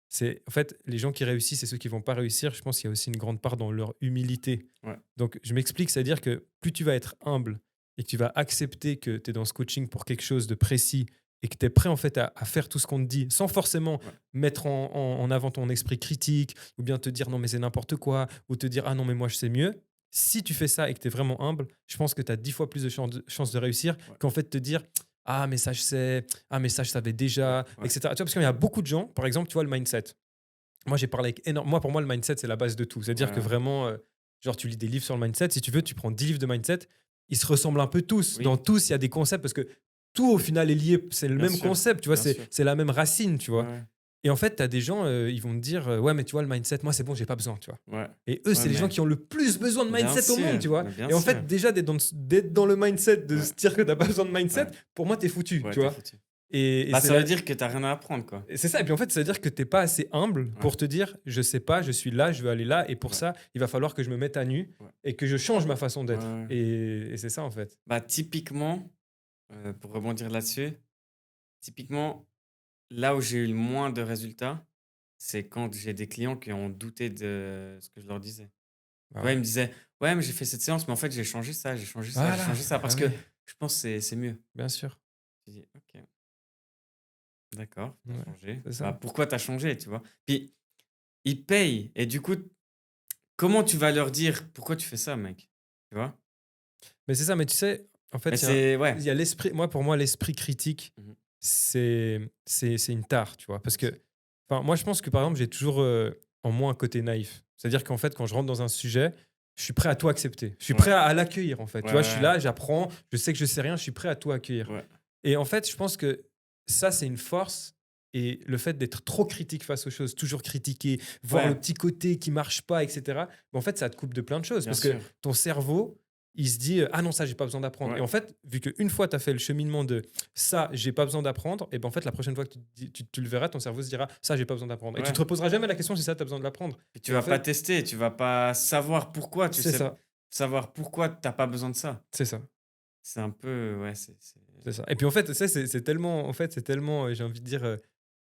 c'est en fait les gens qui réussissent et ceux qui vont pas réussir. Je pense qu'il y a aussi une grande part dans leur humilité. Ouais. Donc je m'explique, c'est-à-dire que plus tu vas être humble et que tu vas accepter que tu es dans ce coaching pour quelque chose de précis et que tu es prêt en fait à faire tout ce qu'on te dit sans forcément Ouais. mettre en avant ton esprit critique ou bien te dire non mais c'est n'importe quoi ou te dire ah non mais moi je sais mieux. Si tu fais ça et que tu es vraiment humble, je pense que tu as 10 fois plus de chances de réussir Ouais. qu'en fait te dire ah mais ça je sais, ah mais ça je savais déjà, Ouais. etc. Tu vois, parce qu'il y a beaucoup de gens, par exemple, tu vois le mindset. Moi j'ai parlé avec énorme. Moi pour moi le mindset c'est la base de tout. C'est-à-dire que Ouais. vraiment, genre tu lis des livres sur le mindset, si tu veux, tu prends 10 livres de mindset, ils se ressemblent un peu tous. Oui. Dans tous, il y a des concepts parce que tout au final est lié, c'est le Bien même sûr. concept, tu vois, Bien sûr. c'est la même racine, tu vois. Ouais. Et en fait, tu as des gens, ils vont te dire ouais, mais tu vois, le mindset, moi c'est bon, j'ai pas besoin, tu vois. Ouais. Et eux, Ouais, c'est les mais- gens qui ont le plus besoin de Bien mindset au sûr, monde, tu vois. mais bien Et en sûr. fait, déjà d'être dans le mindset, de Ouais. se dire que t'as pas besoin de mindset, Ouais. pour moi, t'es foutu, Ouais, tu t'es vois. foutu. Et Bah, c'est ça là- veut dire que t'as rien à apprendre, quoi. et c'est ça. Et puis en fait, ça veut dire que t'es pas assez humble pour te dire, je sais pas, je suis là, je veux aller là, et pour Ouais. ça, il va falloir que je me mette à nu Ouais. et que je change ma façon d'être. Ouais, ouais. Et c'est ça en fait. Bah, typiquement, pour rebondir là-dessus, typiquement, là où j'ai eu le moins de résultats, c'est quand j'ai des clients qui ont douté de ce que je leur disais. Bah Ouais, ils ouais. me disaient, ouais, mais j'ai fait cette séance, mais en fait, j'ai changé ça, j'ai changé ça, j'ai Voilà. changé ça, parce Ah que ouais, je pense que c'est mieux. bien sûr. Je dis, ok, d'accord, t'as Ouais, changé. c'est Bah, ça. pourquoi t'as changé, tu vois? Puis, ils payent, et du coup, comment tu vas leur dire, pourquoi tu fais ça, mec? Tu vois? Mais c'est ça. Mais tu sais, en Mais fait, c'est, ouais. il y a l'esprit. Moi, pour moi, l'esprit critique, Mhm. c'est une tare, tu vois. Parce que, enfin, moi, je pense que par exemple, j'ai toujours en moi un côté naïf. C'est-à-dire qu'en fait, quand je rentre dans un sujet, je suis prêt à tout accepter. Je suis Ouais. prêt à l'accueillir, en fait. Tu Ouais, vois, je suis ouais, là, j'apprends, je sais que je sais rien, je suis prêt à tout accueillir. ouais. Et en fait, je pense que ça, c'est une force. Et le fait d'être trop critique face aux choses, toujours critiquer, voir Ouais. le petit côté qui marche pas, etc. En fait, ça te coupe de plein de choses. Bien Parce sûr. que ton cerveau, il se dit ah non, ça, j'ai pas besoin d'apprendre. Ouais. Et en fait, vu qu'une fois, tu as fait le cheminement de ça, j'ai pas besoin d'apprendre, et ben en fait, la prochaine fois que tu le verras, ton cerveau se dira ça, j'ai pas besoin d'apprendre. Et tu Ouais. te reposeras jamais la question si ça, tu as besoin de l'apprendre. Puis tu Et en vas fait, pas tester, tu vas pas savoir pourquoi, tu c'est sais ça. savoir pourquoi t'as pas besoin de ça. C'est ça. C'est un peu, ouais, C'est ça. Et puis en fait, ça, c'est tellement, en fait, c'est tellement, j'ai envie de dire,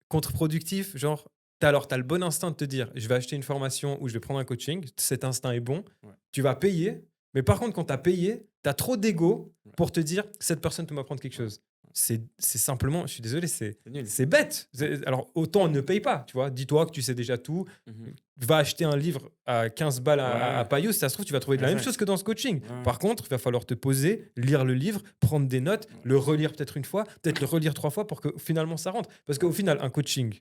contre-productif. Genre, t'as le bon instinct de te dire, je vais acheter une formation ou je vais prendre un coaching. Cet instinct est bon. Ouais. Tu vas payer. Mais par contre, quand tu as payé, tu as trop d'ego Ouais. pour te dire, cette personne peut m'apprendre quelque Ouais. chose. C'est simplement, je suis désolé, c'est nul. c'est bête. Alors, autant ne paye pas, tu vois. Dis-toi que tu sais déjà tout. Mhm. Va acheter un livre à 15 balles à Ouais. Payot, si ça se trouve, tu vas trouver de la même Exact. chose que dans ce coaching. Ouais. Par contre, il va falloir te poser, lire le livre, prendre des notes, Ouais. le relire peut-être une fois, peut-être le relire 3 fois pour que finalement ça rentre. Parce qu'au final, un coaching,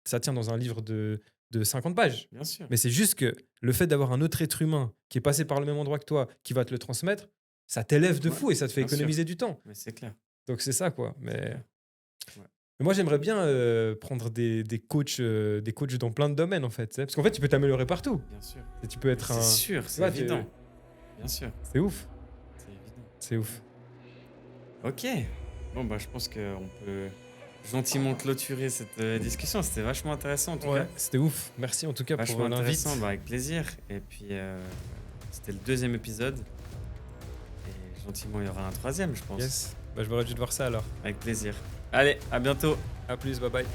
ça tient dans un livre de 50 pages. Bien sûr. Mais c'est juste que le fait d'avoir un autre être humain qui est passé par le même endroit que toi, qui va te le transmettre, ça t'élève de Ouais, fou et ça te fait bien sûr. économiser du temps. Mais c'est clair. Donc c'est ça, quoi. Mais, clair. Ouais. mais moi, j'aimerais bien prendre des coachs dans plein de domaines, en fait. Tu sais. Parce qu'en fait, tu peux t'améliorer partout. Bien sûr. Et tu peux être C'est un... sûr, c'est vois, tu- évident. Bien sûr, C'est ouf. c'est évident. C'est ouf. Ok. Bon, bah, je pense qu'on peut gentiment clôturer cette discussion. C'était vachement intéressant, en tout Ouais, cas. c'était ouf. Merci en tout cas Vachement pour l'invite. intéressant, bah, avec plaisir. Et puis, c'était le 2e épisode. Et gentiment, il y aura un 3e, je pense. Yes. Bah, je me réjouis de voir ça alors. Avec plaisir. Allez, à bientôt. À plus, bye bye.